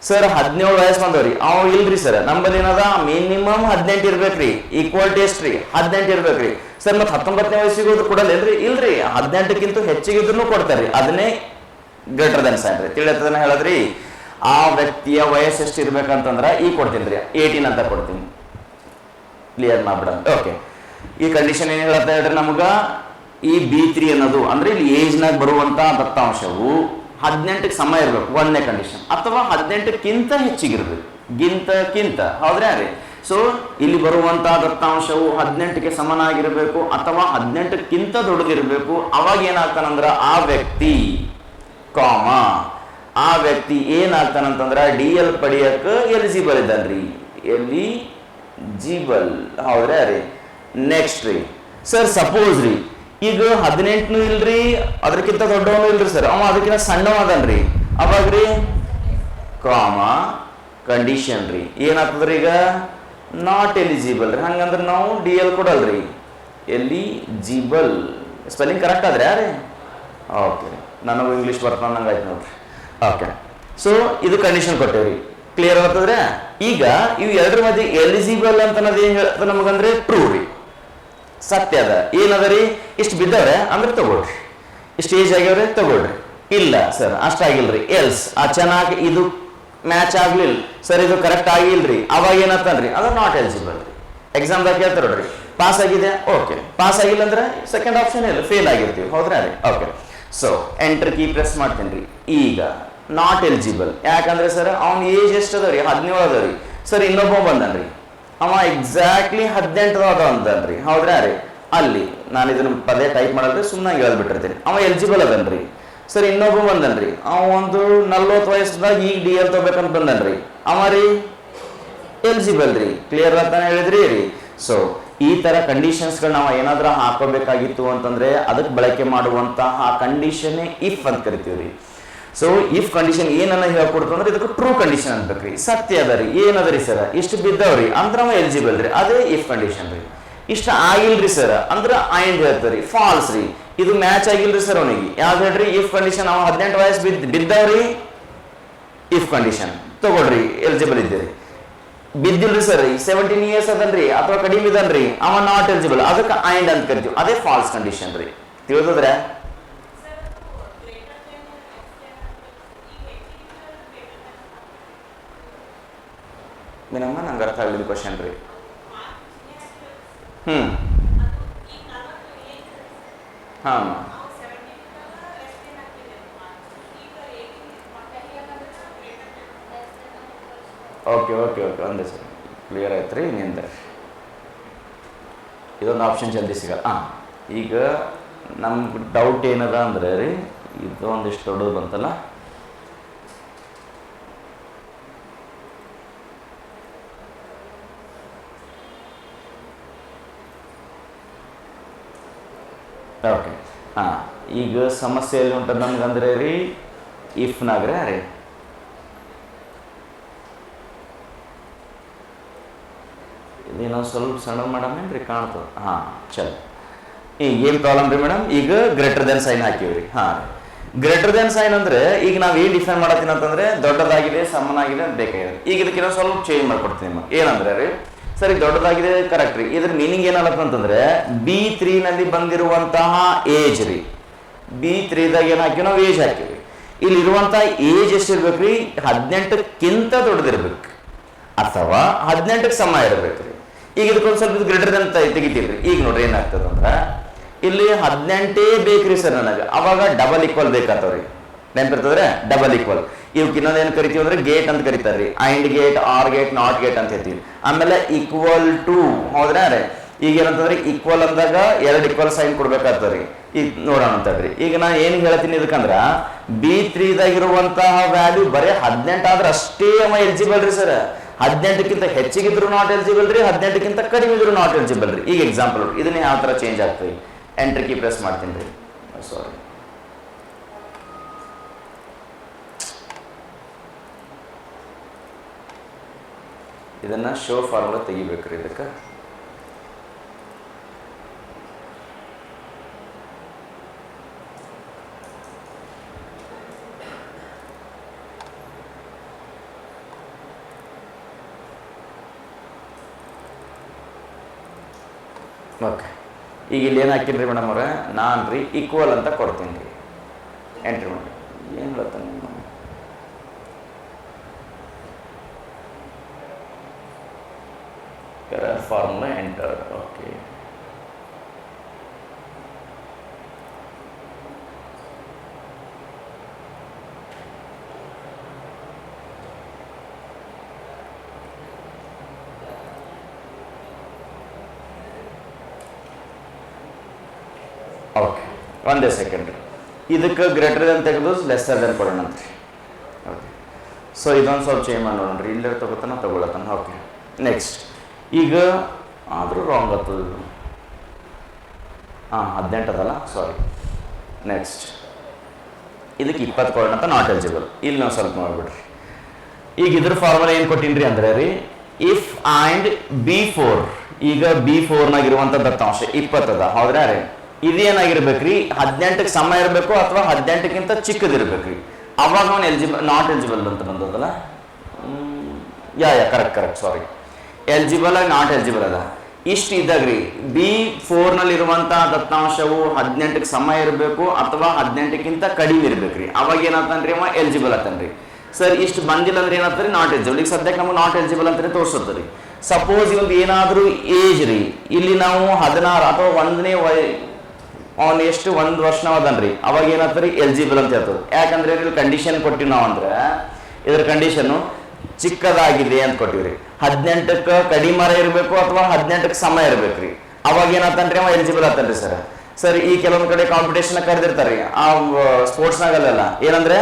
ಸರ್? 17 ವಯಸ್ಸು ಬಂದವ್ರಿ, ಅವ್ ಇಲ್ರಿ ಸರ್, ನಮ್ಮಲ್ಲಿ ಏನದ ಮಿನಿಮಮ್ 18 ಇರ್ಬೇಕ್ರಿ. ಈಕ್ವಲ್ ಟು ಎಷ್ಟ್ರಿ? 18 ಇರ್ಬೇಕ್ರಿ ಸರ್. ಮತ್ತೆ 19ನೇ ವಯಸ್ಸಿಗೆ ಹೋದ್ರು ಕೊಡಲ್ಲೇನ್ರಿ? ಇಲ್ರಿ, 18ಕ್ಕಿಂತ ಹೆಚ್ಚಿಗಿದ್ರು ಕೊಡ್ತಾರ್ರಿ, ಅದನ್ನೇ ಗ್ರೇಟರ್ ದೆನ್ ಸೈನ್ ರೀ. ತಿಳಿಯತ್ತದನ್ನ ಹೇಳದ್ರಿ. ಆ ವ್ಯಕ್ತಿಯ ವಯಸ್ಸು ಎಷ್ಟು ಇರ್ಬೇಕಂತಂದ್ರ ಈ ಕೊಡ್ತೀನಿ ರೀ, 18 ಅಂತ ಕೊಡ್ತೀನಿ. ಕ್ಲಿಯರ್ ಮಾಡ್ಬಿಡ. ಓಕೆ, ಈ ಕಂಡೀಷನ್ ಏನ್ ಹೇಳತ್ತ ಹೇಳ್ರಿ ನಮಗ? ಈ B3 ಅನ್ನೋದು ಅಂದ್ರೆ ಇಲ್ಲಿ ಏಜ್ನಾಗ ಬರುವಂತ ದತ್ತಾಂಶವು 18ಕ್ಕೆ ಸಮ ಇರ್ಬೇಕು, ಒಂದನೇ ಕಂಡೀಷನ್, ಅಥವಾ 18ಕ್ಕಿಂತ ಹೆಚ್ಚಿಗಿರ್ಬೇಕು, ಗಿಂತ, ಹೌದ್ರಾ ರೀ? ಸೊ ಇಲ್ಲಿ ಬರುವಂತಹ ದತ್ತಾಂಶವು 18ಕ್ಕೆ ಸಮನಾಗಿರ್ಬೇಕು ಅಥವಾ 18ಕ್ಕಿಂತ ದೊಡ್ಡದಿರ್ಬೇಕು. ಅವಾಗ ಏನಾಗ್ತಾನಂದ್ರ ಆ ವ್ಯಕ್ತಿ ಏನಾಗ್ತಾನಂತಂದ್ರ DL ಪಡಿಯಕ್ಕೆ ಎಲಿಜಿಬಲ್ ಇದ್ದಾನ್ರಿ. ಎಲಿಜಿಬಲ್, ಹೌದ್ರಾ ರೀ? ನೆಕ್ಸ್ಟ್ ರೀ ಸರ್, ಸಪೋಸ್ ರೀ ಈಗ 18 ಇಲ್ರಿ, ಅದಕ್ಕಿಂತ ದೊಡ್ಡವನು ಇಲ್ರಿ ಸರ್, ಅವ ಅದಕ್ಕಿಂತ ಸಣ್ಣವ ಅದನ್ರಿ, ಅವಾಗ್ರಿ ಕಂಡೀಷನ್ ರೀ ಏನಾಗ್ತದ್ರಿ? ಈಗ ನಾಟ್ ಎಲಿಜಿಬಲ್ ರೀ. ಹಂಗಂದ್ರೆ ನಾವು DL ಕೊಡಲ್ರಿ, ಎಲಿಜಿಬಲ್. ಸ್ಪೆಲ್ಲಿಂಗ್ ಕರೆಕ್ಟ್ ಆದ್ರೆ ಯಾರೇ? ಓಕೆ, ನನಗೂ ಇಂಗ್ಲೀಷ್ ಬರ್ತಾನಂಗೆ ಆಯ್ತು ನೋಡ್ರಿ. ಓಕೆ, ಸೊ ಇದು ಕಂಡೀಷನ್ ಕೊಟ್ಟೇವ್ರಿ. ಕ್ಲಿಯರ್ ಆಗ್ತದ್ರೆ? ಈಗ ಇವು ಎರಡರ ಮಧ್ಯೆ ಎಲಿಜಿಬಲ್ ಅಂತ ಏನ್ ಹೇಳ್ತದೆ ನಮಗಂದ್ರೆ ಟ್ರೂ ರೀ. ಸತ್ಯ ಅದ. ಏನದ ರೀ, ಇಷ್ಟು ಬಿದ್ದವ್ರೆ ಅಂದ್ರೆ ತಗೊಳ್ರಿ, ಇಷ್ಟು ಏಜ್ ಆಗ್ಯವ್ರೆ ತಗೊಳ್ರಿ. ಇಲ್ಲ ಸರ್ ಅಷ್ಟಾಗಿಲ್ರಿ, ಎಲ್ಸ್ ಚೆನ್ನಾಗಿ ಇದು ಮ್ಯಾಚ್ ಆಗ್ಲಿಲ್ಲ ಸರ್, ಇದು ಕರೆಕ್ಟ್ ಆಗಿಲ್ರಿ, ಅವಾಗ ಏನತ್ತನ್ರಿ ಅದು ನಾಟ್ ಎಲಿಜಿಬಲ್ ರೀ. ಎಕ್ಸಾಮ್ದಾಗ ಕೇಳ್ತಾರ ನೋಡ್ರಿ, ಪಾಸ್ ಆಗಿದೆ ಓಕೆ, ಪಾಸ್ ಆಗಿಲ್ಲ ಅಂದ್ರೆ ಸೆಕೆಂಡ್ ಆಪ್ಷನ್ ಇಲ್ಲ, ಫೇಲ್ ಆಗಿರ್ತೀವಿ, ಹೌದ್ರಾ ರೀ. Okay, so enter key press ಮಾಡ್ತೀನಿ ರೀ. ಈಗ ನಾಟ್ ಎಲಿಜಿಬಲ್ ಯಾಕಂದ್ರೆ ಸರ್ ಅವ್ನ ಏಜ್ ಎಷ್ಟು ಅದ ರೀ, 17 ಅದ ರೀ. ಸರ್ ಇನ್ನೊಬ್ಬ ಬಂದನ್ರಿ, ಅವ ಎಕ್ಸಾಕ್ಟ್ಲಿ 18 ಅದ ಅಂತನ್ರಿ, ಹೌದ್ರಾ ರೀ. ಅಲ್ಲಿ ನಾನು ಇದನ್ನ ಪದೇ ಟೈಪ್ ಮಾಡಲ್ರಿ, ಸುಮ್ಮನೆ ಹೇಳ್ಬಿಟ್ಟಿರ್ತೀನಿ, ಅವ ಎಲಿಜಿಬಲ್ ಅದನ್ರಿ. ಸರ್ ಇನ್ನೊಬ್ಬ ಬಂದನ್ರಿ, ಅವ ಒಂದು 40 ವಯಸ್ಸದಾಗ ಈಗ ಡಿ ಎಲ್ ತಗೋಬೇಕಂತ ಬಂದನ್ರಿ, ಅವ ರೀ ಎಲಿಜಿಬಲ್ ರೀ. ಕ್ಲಿಯರ್ ಅಂತಾನೆ ಹೇಳಿದ್ರಿ ರೀ. ಸೊ ಈ ತರ ಕಂಡೀಷನ್ಸ್ಗಳು ನಾವು ಏನಾದ್ರೂ ಹಾಕೋಬೇಕಾಗಿತ್ತು ಅಂತಂದ್ರೆ ಅದಕ್ಕೆ ಬಳಕೆ ಮಾಡುವಂತಹ ಕಂಡೀಷನ್ ಇಫ್ ಅಂತ ಕರಿತೀವಿ ರೀ. ಸೊ ಇಫ್ ಕಂಡೀಷನ್ ಏನನ್ನ ಹೇಳ್ಕೊಡ್ತು ಅಂದ್ರೆ ಇದಕ್ಕೆ ಟ್ರೂ ಕಂಡೀಷನ್ ಅನ್ಬೇಕ್ರಿ. ಸತ್ಯ ಅದ ರೀ, ಏನದ ರೀ ಸರ್, ಇಷ್ಟು ಬಿದ್ದವ್ರಿ ಅಂದ್ರೆ ಅವ ಎಲಿಜಿಬಲ್ ರೀ, ಅದೇ ಇಫ್ ಕಂಡೀಷನ್ ರೀ. ಇಷ್ಟ ಆಗಿಲ್ರಿ ಸರ್ ಅಂದ್ರೆ ಐಂಡ್ ಹೇಳ್ತಾರಿ, ಫಾಲ್ಸ್ ರೀ, ಇದು ಮ್ಯಾಚ್ ಆಗಿಲ್ರಿ ಸರ್ ಅವನಿಗೆ. ಯಾವ್ದು ಹೇಳ್ರಿ, ಇಫ್ ಕಂಡೀಷನ್. ಅವ 18 ವಯಸ್ಸು ಬಿದ್ದವ್ರಿ, ಇಫ್ ಕಂಡೀಷನ್ ತಗೊಳ್ರಿ, ಎಲಿಜಿಬಲ್ ಇದ್ದೀರಿ. ಬಿದ್ದಿಲ್ರಿ ಸರ್ 17 ಇಯರ್ಸ್ ಅದನ್ರಿ ಅಥವಾ ಕಡಿಮೆ ಇದನ್ರಿ, ಅವ ನಾಟ್ ಎಲಿಜಿಬಲ್, ಅದಕ್ಕೆ ಐಂಡ್ ಅಂತ ಕರಿತೀವಿ, ಅದೇ ಫಾಲ್ಸ್ ಕಂಡೀಷನ್ ರೀ. ತಿಳಿದ್ರೆ ಏನಮ್ಮ ನಂಗೆ ಅರ್ಥ ಆಗಲಿಲ್ಲ ಕ್ವಶನ್ ರೀ. ಹಾಂ ಓಕೆ ಓಕೆ ಓಕೆ, ಒಂದೇ ಸರ್ ಕ್ಲಿಯರ್ ಆಯ್ತು ರೀ. ನಿಂದ ಇದೊಂದು ಆಪ್ಷನ್ ಜಲ್ದಿ ಸಿಗಲ್ಲ. ಈಗ ನಮ್ಗೆ ಡೌಟ್ ಏನದ ಅಂದ್ರೆ ರೀ, ಇದು ಒಂದಿಷ್ಟು ದೊಡ್ಡದು ಬಂತಲ್ಲ, ಓಕೆ. ಈಗ ಸಮಸ್ಯೆ ಎಲ್ಲಿ ಉಂಟದ ನಮ್ಗಂದ್ರೆ ರೀ, ಇಫ್ನಾಗ್ರೆ ರೀ, ಇನ್ನೊಂದು ಸ್ವಲ್ಪ ಸಣ್ಣ ಮಾಡಮೇನ್ರಿ ಕಾಣ್ತದೆ. ಚಲೋ. ಈಗ ಏನು ಪ್ರಾಬ್ಲಮ್ ರೀ ಮೇಡಮ್, ಈಗ ಗ್ರೇಟರ್ ದೆನ್ ಸೈನ್ ಹಾಕಿವ್ರಿ. ಗ್ರೇಟರ್ ದೆನ್ ಸೈನ್ ಅಂದ್ರೆ ಈಗ ನಾವು ಏನು ಡಿಫೈನ್ ಮಾಡತ್ತೀನಿ ಅಂತಂದ್ರೆ ದೊಡ್ಡದಾಗಿದೆ ಸಮನಾಗಿದೆ ಅಂತ ಬೇಕಾಗಿದೆ. ಈಗ ಇದಕ್ಕೆ ಇನ್ನೊಂದು ಸ್ವಲ್ಪ ಚೇಂಜ್ ಮಾಡ್ಕೊಡ್ತೀನಿ ನಿಮಗೆ. ಏನಂದ್ರೆ ರೀ, ಸರಿ ದೊಡ್ಡದಾಗಿದೆ ಕರೆಕ್ಟ್ ರೀ, ಇದ್ರ ಮೀನಿಂಗ್ ಏನಲ್ಲಪ್ಪ ಅಂತಂದ್ರೆ B3 ನಲ್ಲಿ ಬಂದಿರುವಂತಹ ಏಜ್ ರೀ, B3ದಾಗ ಏನು ಹಾಕಿ ನಾವು ಏಜ್ ಹಾಕಿವಿ. ಇಲ್ಲಿ ಇರುವಂತಹ ಏಜ್ ಎಷ್ಟಿರ್ಬೇಕ್ರಿ, 18ಕ್ಕಿಂತ ದೊಡ್ಡದಿರ್ಬೇಕು ಅಥವಾ 18ಕ್ಕೆ ಸಮ ಇರ್ಬೇಕ್ರಿ. ಈಗ ಇದಕ್ಕೊಂದು ಸ್ವಲ್ಪ ಗ್ರೇಟರ್ ದೆನ್ ತೆಗಿತೀವ್ರಿ. ಈಗ ನೋಡ್ರಿ ಏನಾಗ್ತದಂದ್ರ ಇಲ್ಲಿ 18 ಬೇಕ್ರಿ ಸರ್ ನನಗೆ, ಅವಾಗ ಡಬಲ್ ಈಕ್ವಲ್ ಬೇಕಾಗ್ತವ್ರಿ. ನೆನಪಿರ್ತದ್ರೆ ಡಬಲ್ ಈಕ್ವಲ್. ಇವಕ್ಕೆ ಇನ್ನೊಂದು ಏನು ಕರಿತೀವಿ ಅಂದ್ರೆ ಗೇಟ್ ಅಂತ ಕರಿತಾರ್ರಿ, and gate, or gate, not gate ಅಂತ ಹೇಳ್ತೀವಿ. ಆಮೇಲೆ ಈಕ್ವಲ್ ಟು, ಹೌದ್ರಾ ರೀ. ಈಗ ಏನಂತಂದ್ರೆ ಈಕ್ವಲ್ ಅಂದಾಗ 2 ಈಕ್ವಲ್ ಸೈನ್ ಕೊಡ್ಬೇಕಾಗ್ತದ್ರಿ. ಈಗ ನೋಡೋಣ ಅಂತದ್ರಿ. ಈಗ ನಾನು ಏನು ಹೇಳ್ತೀನಿ ಇದಕ್ಕಂದ್ರ B3ದಾಗಿರುವಂತಹ ವ್ಯಾಲ್ಯೂ ಬರೀ 18 ಆದ್ರೆ ಅಷ್ಟೇ ಅವ ಎಲಿಜಿಬಲ್ ರೀ ಸರ್. 18ಕ್ಕಿಂತ ಹೆಚ್ಚಿಗಿದ್ರು ನಾಟ್ ಎಲಿಜಿಬಲ್ ರೀ, 18ಕ್ಕಿಂತ ಕಡಿಮೆ ಇದ್ರು ನಾಟ್ ಎಲಿಜಿಬಲ್ ರೀ. ಈಗ ಎಕ್ಸಾಂಪಲ್ ಇದನ್ನ ಯಾವ ತರ ಚೇಂಜ್ ಆಗ್ತದೆ, ಎಂಟರ್ ಕೀ ಪ್ರೆಸ್ ಮಾಡ್ತೀನಿ ರೀ. ಸಾರಿ, ಇದನ್ನ ಶೋ ಫಾರ್ಮುಲಾ ತೆಗಿಬೇಕ್ರಿ ಇದಕ್ಕೆ. ಓಕೆ, ಈಗ ಇಲ್ಲಿ ಏನು ಹಾಕಿನಿ ರೀ ಮೇಡಮ್ ಅವ್ರೆ, ನಾನು ರೀ ಈಕ್ವಲ್ ಅಂತ ಕೊಡ್ತೀನಿ ರೀ, ಎಂಟ್ರಿ ಮಾಡಿ. ಏನು ಹೇಳ್ತಾನೆ ಫಾರ್ಮುಲಾ ಎಂಟರ್. ಓಕೆ, ಓಕೆ ಒಂದೇ ಸೆಕೆಂಡ್ ರೀ. ಇದಕ್ಕೆ ಗ್ರೇಟರ್ ದೆನ್ ತೆಗೆದು ಲೆಸ್ಸರ್ ದೆನ್ ಕೊಡೋಣ ಅಂತ ರೀ. ಓಕೆ, ಸೊ ಇದೊಂದು ಸ್ವಲ್ಪ ಚೇಂಜ್ ಮಾಡಿ ನೋಡ್ರಿ, ಇಲ್ಲೇ ತಗೋತಾನ ತಗೊಳತಾನ. Okay, next. ಈಗ ಆದರೂ ರಾಂಗ್ ಆಗ್ತದೆ ಇದು. 18 ಅದಲ್ಲ, ಸಾರಿ. ನೆಕ್ಸ್ಟ್ ಇದಕ್ಕೆ 20 ಕೊಡೋಣ ಅಂತ, ನಾಟ್ ಎಲಿಜಿಬಲ್. ಇಲ್ಲಿ ನಾವು ಸ್ವಲ್ಪ ನೋಡ್ಬಿಡ್ರಿ. ಈಗ ಇದ್ರ ಫಾರ್ಮುಲಾ ಏನು ಕೊಟ್ಟಿನ್ರಿ ಅಂದ್ರೆ ರೀ, ಇಫ್ ಆ್ಯಂಡ್ B4. ಈಗ B4ನಾಗಿರುವಂಥ ದತ್ತಾಂಶ 20 ಅದ, ಹೌದ್ರಾ ರೀ. ಇದೇನಾಗಿರ್ಬೇಕ್ರಿ, 18ಕ್ಕೆ ಸಮ ಇರಬೇಕು ಅಥವಾ 18ಕ್ಕಿಂತ ಚಿಕ್ಕದಿರ್ಬೇಕ್ರಿ, ಅವಾಗ ಅವನು ಎಲಿಜಿಬಲ್, ನಾಟ್ ಎಲಿಜಿಬಲ್ ಅಂತ ಬಂದದಲ್ಲ. ಕರೆಕ್ಟ್, ಸಾರಿ, ಎಲಿಜಿಬಲ್ ಆಗಿ ನಾಟ್ ಎಲಿಜಿಬಲ್ ಅದ. ಇಷ್ಟು ಇದ್ದಾಗ್ರಿ B4 ನಲ್ಲಿರುವಂತಹ ದತ್ತಾಂಶವು 18ಕ್ಕೆ ಸಮ ಇರಬೇಕು ಅಥವಾ 18ಕ್ಕಿಂತ ಕಡಿಮೆ ಇರ್ಬೇಕ್ರಿ. ಅವಾಗ ಏನಾಗ್ತಾನ್ರಿ ಅವ ಎಲಿಜಿಬಲ್ ಆಗ್ತಾನ್ರಿ. ಸರ್ ಇಷ್ಟು ಬಂದಿಲ್ಲ ಅಂದ್ರೆ ಏನಾಗ್ತದೆ ನಾಟ್ ಎಲಿಜಿಬಲ್. ಈಗ ಸದ್ಯಕ್ಕೆ ನಮ್ಗೆ ನಾಟ್ ಎಲಿಜಿಬಲ್ ಅಂತಾನೆ ತೋರಿಸುತ್ತೆ ರೀ. ಸಪೋಸ್ ಇವಂದು ಏನಾದರೂ ಏಜ್ ರೀ, ಇಲ್ಲಿ ನಾವು 16 ಅಥವಾ ಅವನು ಎಷ್ಟು 1 ವರ್ಷ ಅದನ್ರಿ, ಅವಾಗ ಏನಾಗ್ತದೆ ಎಲಿಜಿಬಲ್ ಅಂತ ಹೇಳ್ತದೆ. ಯಾಕಂದ್ರೆ ಇಲ್ಲಿ ಕಂಡೀಷನ್ ಕೊಟ್ಟಿವಿ ನಾವು ಅಂದ್ರೆ ಇದ್ರ ಕಂಡೀಷನ್ನು ಚಿಕ್ಕದಾಗಿದೆ ಅಂತ ಕೊಟ್ಟಿವ್ರಿ. 18ಕ್ಕೆ ಕಡಿಮೆ ಇರಬೇಕು ಅಥವಾ 18ಕ್ಕೆ ಸಮ ಇರ್ಬೇಕ್ರಿ. ಅವಾಗ ಏನಾಗ್ತಾನ್ರಿ ಅವ ಎಲಿಜಿಬಲ್ ಆಗ್ತಾನ್ರಿ ಸರ್. ಸರ್ ಈ ಕೆಲವೊಂದು ಕಡೆ ಕಾಂಪಿಟೇಷನ್ ಕರೆದಿರ್ತಾರೆ ಆ ಸ್ಪೋರ್ಟ್ಸ್ನಾಗಲ್ಲ, ಏನಂದ್ರೆ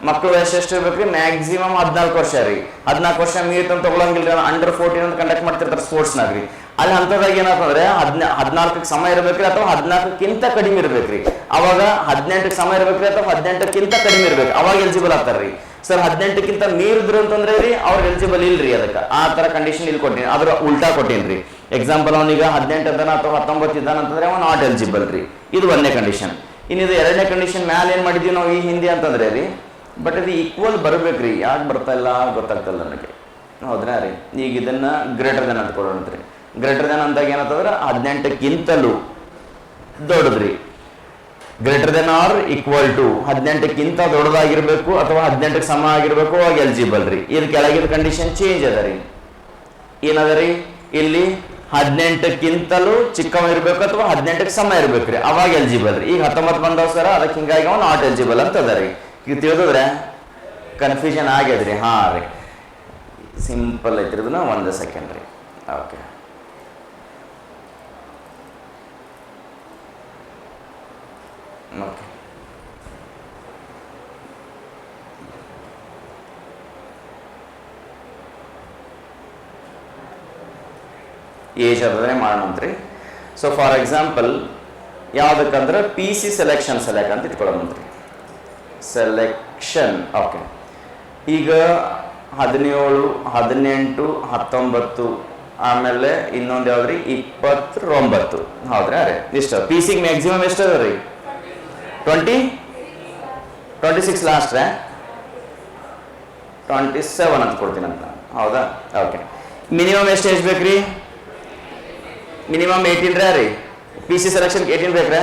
ಮಕ್ಕಳು ಎಷ್ಟು ಇರ್ಬೇಕ್ರಿ, ಮ್ಯಾಕ್ಸಿಮಮ್ 14 ವರ್ಷ ರೀ. 14 ವರ್ಷ ಮೀರಿತ ತಗೊಳಂಗಿಲ್ರಿ, ಅಂಡರ್ 14 ಅಂತ ಕಂಡಕ್ಟ್ ಮಾಡ್ತಿರ್ತಾರೆ ಸ್ಪೋರ್ಟ್ಸ್ನಾಗ್ರಿ. ಅಲ್ಲಿ ಅಂತದಾಗ ಏನಾಗ್ತಂದ್ರೆ 14ಕ್ಕೆ ಸಮ ಇರ್ಬೇಕ್ರಿ ಅಥವಾ 14ಕ್ಕಿಂತ ಕಡಿಮೆ ಇರ್ಬೇಕ್ರಿ. ಅವಾಗ 18ಕ್ಕೆ ಸಮ ಇರ್ಬೇಕ್ರಿ ಅಥವಾ 18ಕ್ಕಿಂತ ಕಡಿಮೆ ಇರ್ಬೇಕು, ಅವಾಗ ಎಲಿಜಿಬಲ್ ಆಗ್ತಾರ್ರಿ. ಸರ್ 18ಕ್ಕಿಂತ ಮೀರಿದ್ರು ಅಂತಂದ್ರೆ ರೀ ಅವ್ರಿಗೆ ಎಲಿಜಿಬಲ್ ಇಲ್ರಿ. ಅದಕ್ಕೆ ಆ ತರ ಕಂಡೀಷನ್ ಇಲ್ಲಿ ಕೊಟ್ಟಿನಿ, ಅದ್ರ ಉಲ್ಟಾ ಕೊಟ್ಟೀನ್ರಿ. ಎಕ್ಸಾಂಪಲ್ ಅವನಿಗ 18 ಇದ್ದಾನ ಅಥವಾ 19 ಇದ್ದಾನ ಅಂತಂದ್ರೆ ಅವ ನಾಟ್ ಎಲಿಜಿಬಲ್ ರೀ. ಇದು 1ನೇ ಕಂಡೀಷನ್. ಇನ್ನಿದು 2ನೇ ಕಂಡೀಷನ್ ಮ್ಯಾಲೆ ಏನ್ ಮಾಡಿದ್ವಿ ನಾವು ಈ ಹಿಂದೆ ಅಂತಂದ್ರೆ ರೀ, ಬಟ್ ಇದು ಈಕ್ವಲ್ ಬರ್ಬೇಕ್ರಿ. ಯಾಕೆ ಬರ್ತಾ ಇಲ್ಲ ಗೊತ್ತಾಗ್ತಲ್ಲ ನನಗೆ, ಹೌದ್ರಾ ರೀ. ಈಗ ಇದನ್ನ ಗ್ರೇಟರ್ ದೆನ್ ಅಂತ ಕೊಡೋಣಂತ್ರಿ. ಗ್ರೇಟರ್ ದೆನ್ ಅಂದಾಗ ಏನಂತಂದ್ರೆ 18ಕ್ಕಿಂತಲೂ ದೊಡ್ಡದ್ರಿ. Greater than or equal to 18ಕ್ಕಿಂತ ದೊಡ್ಡದಾಗಿರ್ಬೇಕು ಅಥವಾ 18ಕ್ಕೆ ಸಮ ಆಗಿರ್ಬೇಕು, ಅವಾಗ ಎಲಿಜಿಬಲ್ ರೀ. ಇಲ್ಲಿ ಕೆಳಗಿನ ಕಂಡೀಷನ್ ಚೇಂಜ್ ಅದ ರೀ. ಏನದ ರೀ, ಇಲ್ಲಿ 18ಕ್ಕಿಂತಲೂ ಚಿಕ್ಕವ ಇರ್ಬೇಕು ಅಥವಾ 18ಕ್ಕೆ ಸಮ ಇರ್ಬೇಕ್ರಿ, ಅವಾಗ ಎಲಿಜಿಬಲ್ ರೀ. ಈಗ 19 ಬಂದವ ಸರ, ಅದಕ್ಕೆ ಹಿಂಗಾಗಿ ಅವ ನಾಟ್ ಎಲಿಜಿಬಲ್ ಅಂತ ಅದ ರೀ. ಈಗ ತಿಳಿದ್ರೆ ಕನ್ಫ್ಯೂಷನ್ ಆಗ್ಯದ್ರಿ. ಹಾ ರೀ, ಸಿಂಪಲ್ ಐತ್ರಿ. ಇದನ್ನ 1 ಸೆಕೆಂಡ್ ರೀ. Okay, okay. ಏಜ್ ಅದನ್ನೇ ಮಾಡೋಣಂತ್ರಿ. ಸೊ ಫಾರ್ ಎಕ್ಸಾಂಪಲ್ ಯಾವುದಕ್ಕಂದ್ರೆ PC ಸೆಲೆಕ್ಷನ್ ಅಂತ ಇಟ್ಕೊಳ್ಳೋಣಂತ್ರಿ. ಸೆಲೆಕ್ಷನ್. ಓಕೆ, ಈಗ 17, 18, 19 ಆಮೇಲೆ ಇನ್ನೊಂದು ಯಾವ್ದ್ರಿ 29. ಹೌದ್ರಾ ರೀ, ಇಷ್ಟ. PC ಮ್ಯಾಕ್ಸಿಮಮ್ ಎಷ್ಟು ಅದ ರೀ? 26 ಲಾಸ್ಟ್ ರೇ 27 ಅಂತ ಕೊಡ್ತೀನಿ ಅಂತ. ಹೌದಾ, ಓಕೆ. ಮಿನಿಮಮ್ ಎಷ್ಟು ಏಜ್ ಬೇಕ್ರಿ? ಮಿನಿಮಮ್ 18 ರೀ. PC selection 18 ಬೇಕ್ರೆ?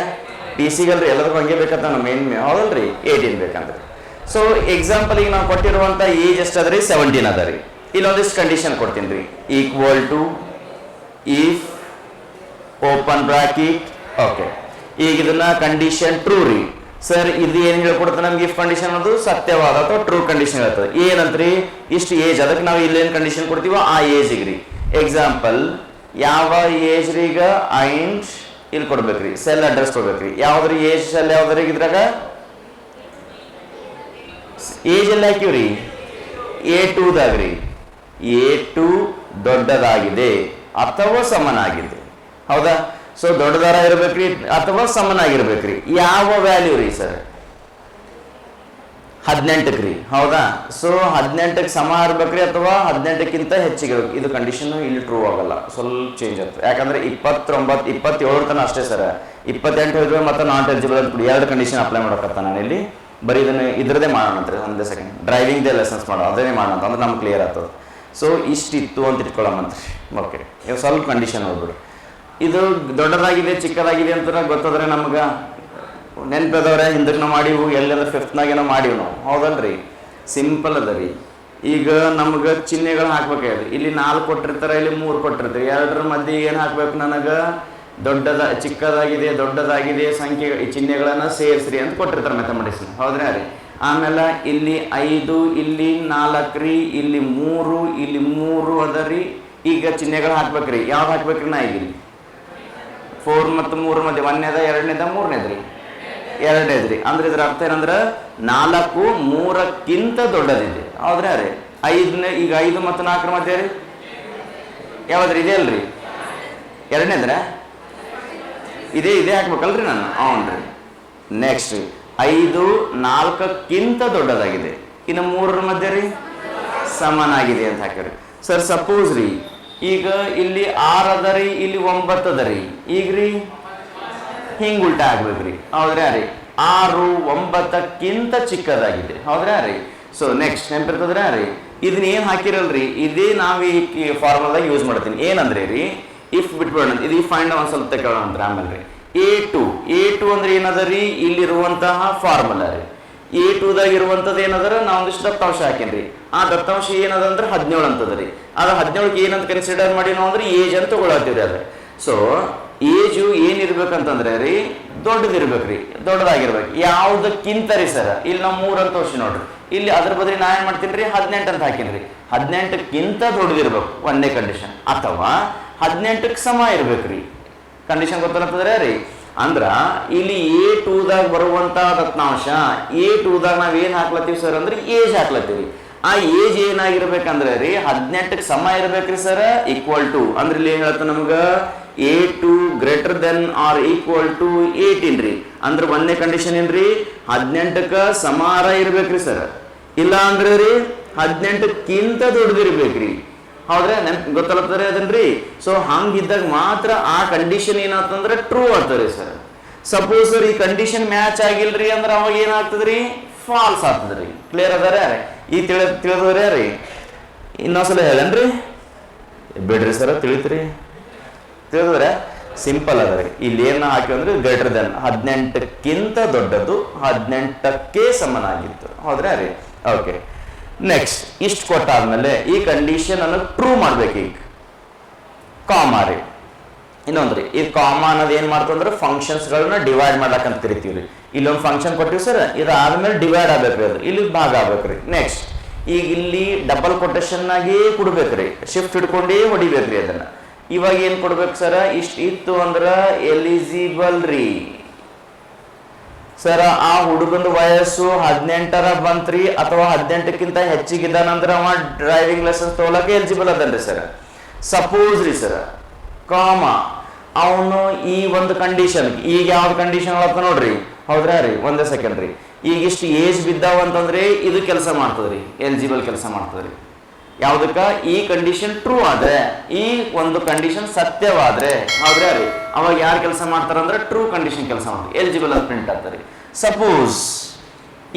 PC-ಗಲ್ರಿ ಎಲ್ಲದಕ್ಕೂ ಹಂಗೆ ಬೇಕಂತ ನಮ್ಮ ಮೇನ್, ಹೌದಲ್ರಿ, 18 ಬೇಕಂದ್ರೆ. ಸೊ ಎಕ್ಸಾಂಪಲ್ ಈಗ ನಾವು ಕೊಟ್ಟಿರುವಂತ ಏಜ್ ಎಷ್ಟು ಅದ ರೀ? 17 ಅದ ರೀ. ಇಲ್ಲೊಂದಿಷ್ಟು ಕಂಡೀಷನ್ ಕೊಡ್ತೀನಿ ರೀ. Equal to if open bracket. Okay, ಈಗ ಇದನ್ನ ಕಂಡೀಷನ್ ಟ್ರೂ ರೀ. ಸರ್ ಇದು ಏನ್ ಹೇಳ್ಕೊಡ್ತಾರೆ ನಮ್ಗೆ? ಇಫ್ ಕಂಡೀಷನ್ ಅನ್ನೋದು ಸತ್ಯವಾದ ಅಥವಾ ಟ್ರೂ ಕಂಡೀಷನ್ ಹೇಳ್ತದೆ. ಏನಂತ್ರಿ, ಇಷ್ಟು ಏಜ್, ಅದಕ್ಕೆ ನಾವು ಇಲ್ಲೇನು ಕಂಡೀಷನ್ ಕೊಡ್ತೀವೋ ಆ ಏಜಿಗೆ ರೀ. ಎಕ್ಸಾಂಪಲ್ ಯಾವ ಏಜ್ ರೀಗ ಐಂಟ್ ಇಲ್ಲಿ ಕೊಡ್ಬೇಕ್ರಿ, ಸೆಲ್ ಅಡ್ರೆಸ್ ಕೊಡ್ಬೇಕ್ರಿ. ಯಾವ್ದ್ರಿ ಏಜ್ ಸೆಲ್ ಯಾವ್ದ್ರಿ? ಇದ್ರಾಗ ಏಜ್ ಎಲ್ಲ ಹಾಕಿವ್ರಿ A2ದಾಗ್ರಿ. A2 ದೊಡ್ಡದಾಗಿದೆ ಅಥವಾ ಸಮನಾಗಿದೆ. ಹೌದಾ? ಸೊ ದೊಡ್ಡದಾರ ಇರ್ಬೇಕ್ರಿ ಅಥವಾ ಸಮನಾಗಿರ್ಬೇಕ್ರಿ. ಯಾವ ವ್ಯಾಲ್ಯೂ ರೀ ಸರ್? 18ಕ್ಕೆ ರೀ. ಹೌದಾ? ಸೊ 18ಕ್ಕೆ ಸಮ ಇರ್ಬೇಕ್ರಿ ಅಥವಾ 18ಕ್ಕಿಂತ ಹೆಚ್ಚಿಗೆ. ಇದು ಕಂಡೀಷನ್ ಇಲ್ಲಿ ಟ್ರೂ ಆಗಲ್ಲ, ಸ್ವಲ್ಪ ಚೇಂಜ್ ಆಗ್ತದೆ. ಯಾಕಂದ್ರೆ 29, 27 ತನ ಅಷ್ಟೇ ಸರ್. 28 ಹೋದ್ರೆ ಮತ್ತೆ ನಾಟ್ ಎಲಿಜಿಬಲ್ ಅಂತ ಕೊಡಿ. 2 ಕಂಡೀಷನ್ ಅಪ್ಲೈ ಮಾಡಕತ್ತ ನಾನು ಇಲ್ಲಿ. ಬರೀ ಇದನ್ನು ಇದ್ರದೇ ಮಾಡೋಣ ಅಂತ. 1 ಸೆಕೆಂಡ್, ಡ್ರೈವಿಂಗ್ ಲೈಸೆನ್ಸ್ ಮಾಡೋ ಅದೇ ಮಾಡೋಣ ಅಂದ್ರೆ ನಮ್ಗೆ ಕ್ಲಿಯರ್ ಆಗ್ತದೆ. ಸೊ ಇಷ್ಟಿತ್ತು ಅಂತ ಇಟ್ಕೊಳ್ಳೋಮಂತ್ರಿ. ಓಕೆ, ಇವಾಗ ಸ್ವಲ್ಪ ಕಂಡೀಷನ್ ಹೋಗ್ಬಿಡು. ಇದು ದೊಡ್ಡದಾಗಿದೆ ಚಿಕ್ಕದಾಗಿದೆ ಅಂತ ಗೊತ್ತಾದ್ರೆ ನಮ್ಗೆ ನೆನಪದವ್ರೆ, ಹಿಂದಕ್ಕೆ ನಾವು ಮಾಡಿವು, ಎಲ್ಲಂದ್ರೆ 5th ಮಾಡಿವು ನಾವು. ಹೌದಲ್ರಿ? ಸಿಂಪಲ್ ಅದ ರೀ. ಈಗ ನಮ್ಗೆ ಚಿಹ್ನೆಗಳು ಹಾಕ್ಬೇಕಾಗಿದೆ. ಇಲ್ಲಿ 4 ಕೊಟ್ಟಿರ್ತಾರೆ, ಇಲ್ಲಿ 3 ಕೊಟ್ಟಿರ್ತಾರೆ. 2ರ ಮಧ್ಯೆ ಏನು ಹಾಕ್ಬೇಕು? ನನಗೆ ಚಿಕ್ಕದಾಗಿದೆ ದೊಡ್ಡದಾಗಿದೆ ಸಂಖ್ಯೆ ಈ ಚಿಹ್ನೆಗಳನ್ನ ಸೇರಿಸ್ರಿ ಅಂತ ಕೊಟ್ಟಿರ್ತಾರೆ ಮ್ಯಾಥಮೆಟಿಕ್ಸ್. ಹೌದ್ರಾ ರೀ? ಆಮೇಲೆ ಇಲ್ಲಿ 5, ಇಲ್ಲಿ 4 ರೀ, ಇಲ್ಲಿ 3, ಇಲ್ಲಿ 3 ಅದ ರೀ. ಈಗ ಚಿಹ್ನೆಗಳು ಹಾಕ್ಬೇಕ್ರಿ. ಯಾವ್ದು ಹಾಕ್ಬೇಕ್ರಿ? ನಾ ಈಗ 4 ಮತ್ತು 3 ಮಧ್ಯೆ 1ನೇದ 2ನೇದ 3ನೇದ ರೀ 2ನೇದು ರೀ. ಅಂದ್ರೆ ಇದ್ರ ಅರ್ಥ ಏನಂದ್ರೆ 4 3ಕ್ಕಿಂತ ದೊಡ್ಡದಿದೆ. ಹೌದ್ರಾ ರೀ? 5ನೇ ಈಗ 5 ಮತ್ತು 4ರ ಮಧ್ಯೆ ರೀ ಯಾವ್ದ್ರಿ? ಇದೆ ಅಲ್ರಿ 2ನೇದ್ರ ಇದೇ ಹಾಕ್ಬೇಕಲ್ರಿ ನಾನು. ಹ್ಞೂ ರೀ. ನೆಕ್ಸ್ಟ್ 5 4ಕ್ಕಿಂತ ದೊಡ್ಡದಾಗಿದೆ. ಇನ್ನು 3ರ ಮಧ್ಯೆ ರೀ ಸಮನಾಗಿದೆ ಅಂತ ಹಾಕಿರಿ. ಸರ್ ಸಪೋಸ್ ರೀ ಈಗ ಇಲ್ಲಿ 6 ಅದ ರೀ, ಇಲ್ಲಿ 9 ಅದ ರೀ. ಈಗ ರೀ ಹಿಂಗ್ ಉಲ್ಟಾ ಆಗ್ಬೇಕ್ರಿ. ಹೌದ್ರಾ ರೀ? 6 9ಕ್ಕಿಂತ ಚಿಕ್ಕದಾಗಿದೆ. ಹೌದ್ರಾ ರೀ? ಸೊ ನೆಕ್ಸ್ಟ್ ನೆನಪಿರ್ತದ್ರಾ ರೀ? ಇದನ್ನ ಏನ್ ಹಾಕಿರಲ್ರಿ, ಇದೇ ನಾವು ಈ ಫಾರ್ಮುಲಾದಾಗ ಯೂಸ್ ಮಾಡ್ತೀನಿ. ಏನಂದ್ರೆ ರೀ, ಇಫ್ ಬಿಟ್ಬಿಡೋಣ, ಇದು ಈ ಫೈಂಡ್ ಒಂದು ಸ್ವಲ್ಪ ಕೇಳೋಣ ಅಂದ್ರೆ ಆಮೇಲೆ ರೀ. A2 ಅಂದ್ರೆ ಏನದ ರೀ, ಇಲ್ಲಿರುವಂತಹ ಫಾರ್ಮುಲಾ ರೀ. A2ದಾಗ ಇರುವಂಥದ್ದು ಏನಂದ್ರೆ ನಾವು ಒಂದಿಷ್ಟು ದತ್ತಾಂಶ ಹಾಕೇನ್ರಿ. ಆ ದತ್ತಾಂಶ ಏನದ ಅಂದ್ರೆ 17 ಅಂತದ ರೀ. ಅದು 17ಕ್ಕೆ ಏನಂತ ಕನ್ಸಿಡರ್ ಮಾಡಿ ನಾವು ಅಂದ್ರೆ ಏಜ್ ಅಂತ ತಗೊಳತ್ತೀವಿ ಅದ. ಸೊ ಏಜು ಏನಿರ್ಬೇಕಂತಂದ್ರೆ ರೀ, ದೊಡ್ಡದಿರ್ಬೇಕ್ರಿ, ದೊಡ್ಡದಾಗಿರ್ಬೇಕು. ಯಾವ್ದಕ್ಕಿಂತ ರೀ ಸರ್, ಇಲ್ಲಿ ನಾವು 3 ಅಂತ ತೋರಿಸಿ ನೋಡ್ರಿ. ಇಲ್ಲಿ ಅದ್ರ ಬದ್ರಿ ನಾ ಏನ್ ಮಾಡ್ತೀನಿ ರೀ, 18 ಅಂತ ಹಾಕೀನಿ. 18ಕ್ಕಿಂತ ದೊಡ್ಡದಿರ್ಬೇಕು ಒಂದೇ ಕಂಡೀಷನ್, ಅಥವಾ 18ಕ್ಕೆ ಸಮ ಇರ್ಬೇಕ್ರಿ ಕಂಡೀಷನ್. ಗೊತ್ತಂತಂದ್ರೆ ರೀ, ಅಂದ್ರ ಇಲ್ಲಿ A2ದಾಗ ಬರುವಂತ ದತ್ತಾಂಶ, A2ದಾಗ ನಾವ್ ಏನ್ ಹಾಕ್ಲತ್ತೀವಿ ಸರ್ ಅಂದ್ರೆ ಏಜ್ ಹಾಕ್ಲತ್ತೀವಿ. ಆ ಏಜ್ ಏನಾಗಿರ್ಬೇಕಂದ್ರೆ ರೀ 18ಕ್ಕೆ ಸಮ ಇರ್ಬೇಕ್ರಿ ಸರ್, ಈಕ್ವಲ್ ಟು ಅಂದ್ರೆ ಇಲ್ಲಿ ಏನ್ ಹೇಳ್ತ ನಮ್ಗ A2 greater than or equal to 18 ರೀ. ಅಂದ್ರೆ ಒಂದೇ ಕಂಡೀಷನ್ ಏನ್ರಿ, 18ಕ್ಕ ಸಮಾರ ಇರ್ಬೇಕ್ರಿ ಸರ್. ಇಲ್ಲ ಅಂದ್ರೆ ರೀ 18ಕ್ಕಿಂತ ದೊಡ್ಡದಿರ್ಬೇಕ್ರಿ. ಹೌದ್ರೆ ಗೊತ್ತಲ್ಲತ್ತರಿ ಅದನ್ರಿ. ಸೊ ಹಂಗಿದ್ದಾಗ ಮಾತ್ರ ಆ ಕಂಡೀಷನ್ ಏನಾಗ್ತಂದ್ರೆ ಟ್ರೂ ಆಗ್ತದ್ರಿ ಸರ್. ಸಪೋಸ್ ಸರ್ ಈ ಕಂಡೀಷನ್ ಮ್ಯಾಚ್ ಆಗಿಲ್ರಿ ಅಂದ್ರೆ ಅವಾಗ ಏನಾಗ್ತದ್ರಿ, ಫಾಲ್ಸ್ ಆಗ್ತದ್ರಿ. ಕ್ಲಿಯರ್ ಅದಾರ ಈ ತಿಳಿದವ್ರೆ ರೀ? ಇನ್ನೊಂದ್ಸಲ ಹೇಳನ್ರಿ, ಬಿಡ್ರಿ ಸರ್, ತಿಳಿತ್ರಿ, ತಿಳಿದ್ರೆ ಸಿಂಪಲ್ ಅದ ರೀ. ಇಲ್ಲಿ ಏನ ಹಾಕಿವಿ ಅಂದ್ರೆ ಗ್ರೇಟರ್ ದೆನ್ 18ಕ್ಕಿಂತ ದೊಡ್ಡದು, 18ಕ್ಕೆ ಸಮನಾಗಿತ್ತು. ಹೌದ್ರಾ ರೀ? ಓಕೆ, ನೆಕ್ಸ್ಟ್ ಇಷ್ಟು ಕೊಟ್ಟಾದ್ಮೇಲೆ ಈ ಕಂಡೀಷನ್ ಅನ್ನು ಟ್ರೂ ಮಾಡ್ಬೇಕು. ಈಗ ಕಾಮಾ ರೀ, ಇನ್ನೊಂದ್ರಿ, ಈ ಕಾಮಾ ಅನ್ನೋದು ಏನ್ ಮಾಡ್ತಂದ್ರೆ ಫಂಕ್ಷನ್ಸ್ ಗಳನ್ನ ಡಿವೈಡ್ ಮಾಡ್ಲಕ್ ಅಂತ ಕರಿತೀವಿ ರೀ. ಇಲ್ಲೊಂದು ಫಂಕ್ಷನ್ ಕೊಟ್ಟಿವಿ ಸರ್, ಇದಾದ್ಮೇಲೆ ಡಿವೈಡ್ ಆಗ್ಬೇಕ್ರಿ, ಅದು ಇಲ್ಲಿ ಭಾಗ ಆಗ್ಬೇಕ್ರಿ. ನೆಕ್ಸ್ಟ್ ಈಗ ಇಲ್ಲಿ ಡಬಲ್ ಕೊಟೇಶನ್ ಆಗಿ ಕೊಡ್ಬೇಕ್ರಿ, ಶಿಫ್ಟ್ ಹಿಡ್ಕೊಂಡೇ ಹೊಡಿಬೇಕ್ರಿ ಅದನ್ನ. ಇವಾಗ ಏನ್ ಕೊಡ್ಬೇಕು ಸರ್, ಇಷ್ಟ ಇತ್ತು ಅಂದ್ರ ಎಲಿಜಿಬಲ್ ರೀ ಸರ್. ಆ ಹುಡುಗಂದು ವಯಸ್ಸು 18ರ ಬಂತ್ರಿ, ಅಥವಾ 18ಕ್ಕಿಂತ ಹೆಚ್ಚಿಗಿದ್ದಾನಂದ್ರ ಅವ ಡ್ರೈವಿಂಗ್ ಲೈಸೆನ್ಸ್ ತಗೊಳಕ್ಕೆ ಎಲಿಜಿಬಲ್ ಅದನ್ರಿ ಸರ್. ಸಪೋಸ್ ರೀ ಸರ್, ಕಾಮ ಅವನು ಈ ಒಂದು ಕಂಡೀಷನ್, ಈಗ ಯಾವ್ದು ಕಂಡೀಷನ್ ಅಂತ ನೋಡ್ರಿ. ಹೌದ್ರಾ ರೀ? ಒಂದೇ ಸೆಕೆಂಡ್ ರೀ. ಈಗ ಇಷ್ಟು ಏಜ್ ಬಿದ್ದಾವ ಅಂತಂದ್ರೆ ಇದು ಕೆಲಸ ಮಾಡ್ತದ್ರಿ, ಎಲಿಜಿಬಲ್ ಕೆಲಸ ಮಾಡ್ತದ್ರಿ. ಯಾವ್ದಕ್ಕ? ಈ ಕಂಡೀಷನ್ ಟ್ರೂ ಆದ್ರೆ, ಈ ಒಂದು ಕಂಡೀಷನ್ ಸತ್ಯವಾದ್ರೆ, ಹೌದ್ರಾ ರೀ, ಅವಾಗ ಯಾರು ಕೆಲಸ ಮಾಡ್ತಾರಂದ್ರೆ ಟ್ರೂ ಕಂಡೀಷನ್ ಕೆಲಸ ಮಾಡ್ತಾರೆ, ಎಲಿಜಿಬಲ್ ಅಂತ ಪ್ರಿಂಟ್ ಆಗ್ತಾರೆ. ಸಪೋಸ್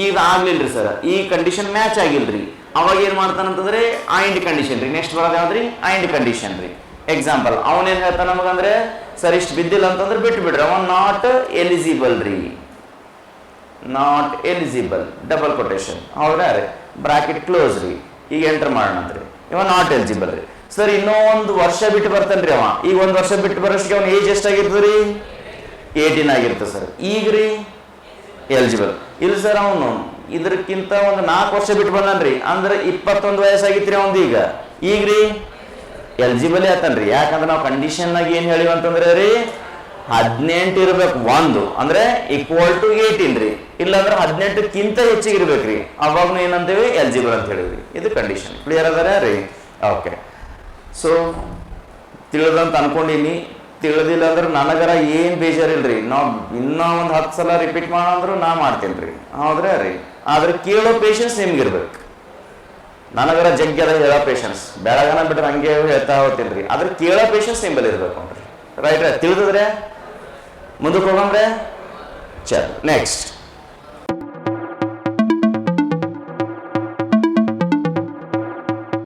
ಈಗ ಆಗ್ಲಿಲ್ರಿ ಸರ್, ಈ ಕಂಡೀಷನ್ ಮ್ಯಾಚ್ ಆಗಿಲ್ರಿ, ಅವಾಗ ಏನ್ ಮಾಡ್ತಾನಂತಂದ್ರೆ ಐಂಡ್ ಕಂಡೀಷನ್ ರೀ. ನೆಕ್ಸ್ಟ್ ಬರೋದು ಯಾವ್ದ್ರಿ? ಐಂಡ್ ಕಂಡೀಷನ್ ರೀ. ಎಕ್ಸಾಂಪಲ್ ಅವನೇನ್ ಹೇಳ್ತಾನ ನಮಗಂದ್ರೆ ಸರ್ ಇಷ್ಟು ಬಿದ್ದಿಲ್ಲ ಅಂತಂದ್ರೆ ಬಿಟ್ಟು ಬಿಡ್ರಿ, ಅವನ್ ನಾಟ್ ಎಲಿಜಿಬಲ್ ರೀ, ನಾಟ್ ಎಲಿಜಿಬಲ್, ಡಬಲ್ ಕೊಟೇಶನ್. ಹೌದ್ರಾ ರೀ? ಬ್ರಾಕೆಟ್ ಕ್ಲೋಸ್ ರೀ. ಈಗ ಎಂಟರ್ ಮಾಡೋಣಂತ್ರಿ, ಇವ ನಾಟ್ ಎಲಿಜಿಬಲ್ ರೀ. ಸರ್ ಇನ್ನೂ ಒಂದು ವರ್ಷ ಬಿಟ್ಟು ಬರ್ತಾನ್ರಿ ಅವ. ಈಗ ಒಂದು ವರ್ಷ ಬಿಟ್ಟು ಬರೋಷ್ಟಿಗೆ ಅವನ ಏಜ್ ಎಷ್ಟಾಗಿರ್ತದೆ ರೀ? 18 ಆಗಿರ್ತದೆ ಸರ್. ಈಗ ರೀ ಎಲಿಜಿಬಲ್ ಇಲ್ಲ ಸರ್, ಅವನು ಇದಕ್ಕಿಂತ ಒಂದು 4 ವರ್ಷ ಬಿಟ್ಟು ಬಂದನ್ರಿ, ಅಂದ್ರೆ 21 ವಯಸ್ಸಾಗಿತ್ರಿ ಅವಂದು. ಈಗ ರೀ ಎಲಿಜಿಬಲ್ ಆತನ್ರಿ. ಯಾಕಂದ್ರೆ ನಾವು ಕಂಡೀಷನ್ ಆಗಿ ಏನ್ ಹೇಳಿವ ಅಂತಂದ್ರೆ ರೀ 18 ಇರ್ಬೇಕು ಒಂದು, ಅಂದ್ರೆ ಈಕ್ವಲ್ ಟು 18 ರೀ. ಇಲ್ಲಾಂದ್ರೆ 18ಕ್ಕಿಂತ ಹೆಚ್ಚಿಗೆ ಇರ್ಬೇಕ್ರಿ, ಅವಾಗ ಏನಂತೇವಿ ಎಲಿಜಿಬಲ್ ಅಂತ ಹೇಳಿದ್ರಿ. ಇದು ಕಂಡೀಷನ್. ಕ್ಲಿಯರ್ ಅದಾರ ರೀ? ಓಕೆ. ಸೊ ತಿಳಿದಂತ ಅನ್ಕೊಂಡಿನಿ. ತಿಳಿದಿಲ್ಲ ಅಂದ್ರೆ ನನಗರ ಏನ್ ಬೇಜಾರಿಲ್ರಿ, ನಾವು ಇನ್ನೂ ಒಂದು 10 ಸಲ ರಿಪೀಟ್ ಮಾಡಂದ್ರು ನಾ ಮಾಡ್ತೀನಿ ರೀ. ಹೌದ್ರಾ ರೀ? ಆದ್ರೆ ಕೇಳೋ ಪೇಷನ್ಸ್ ನಿಮ್ಗಿರ್ಬೇಕು. ನನಗರ ಜಗ್ಗದ ಹೇಳೋ ಪೇಷನ್ಸ್ ಬೆಳಗನ ಬಿಟ್ರೆ ಹಂಗೆ ಹೇಳ್ತಾ ಹೋಗ್ತೀನಿ ರೀ. ಆದ್ರೆ ಕೇಳೋ ಪೇಷನ್ಸ್ ನಿಂಬಲ್ಲಿ ಇರ್ಬೇಕು ನೋಡ್ರಿ. ರೈಟ್? ತಿಳಿದ್ರೆ ಮುಂದಕ್ಕೆ ಹೋಗಂಬ್ರೆ. ಚಲ್ ನೆಕ್ಸ್ಟ್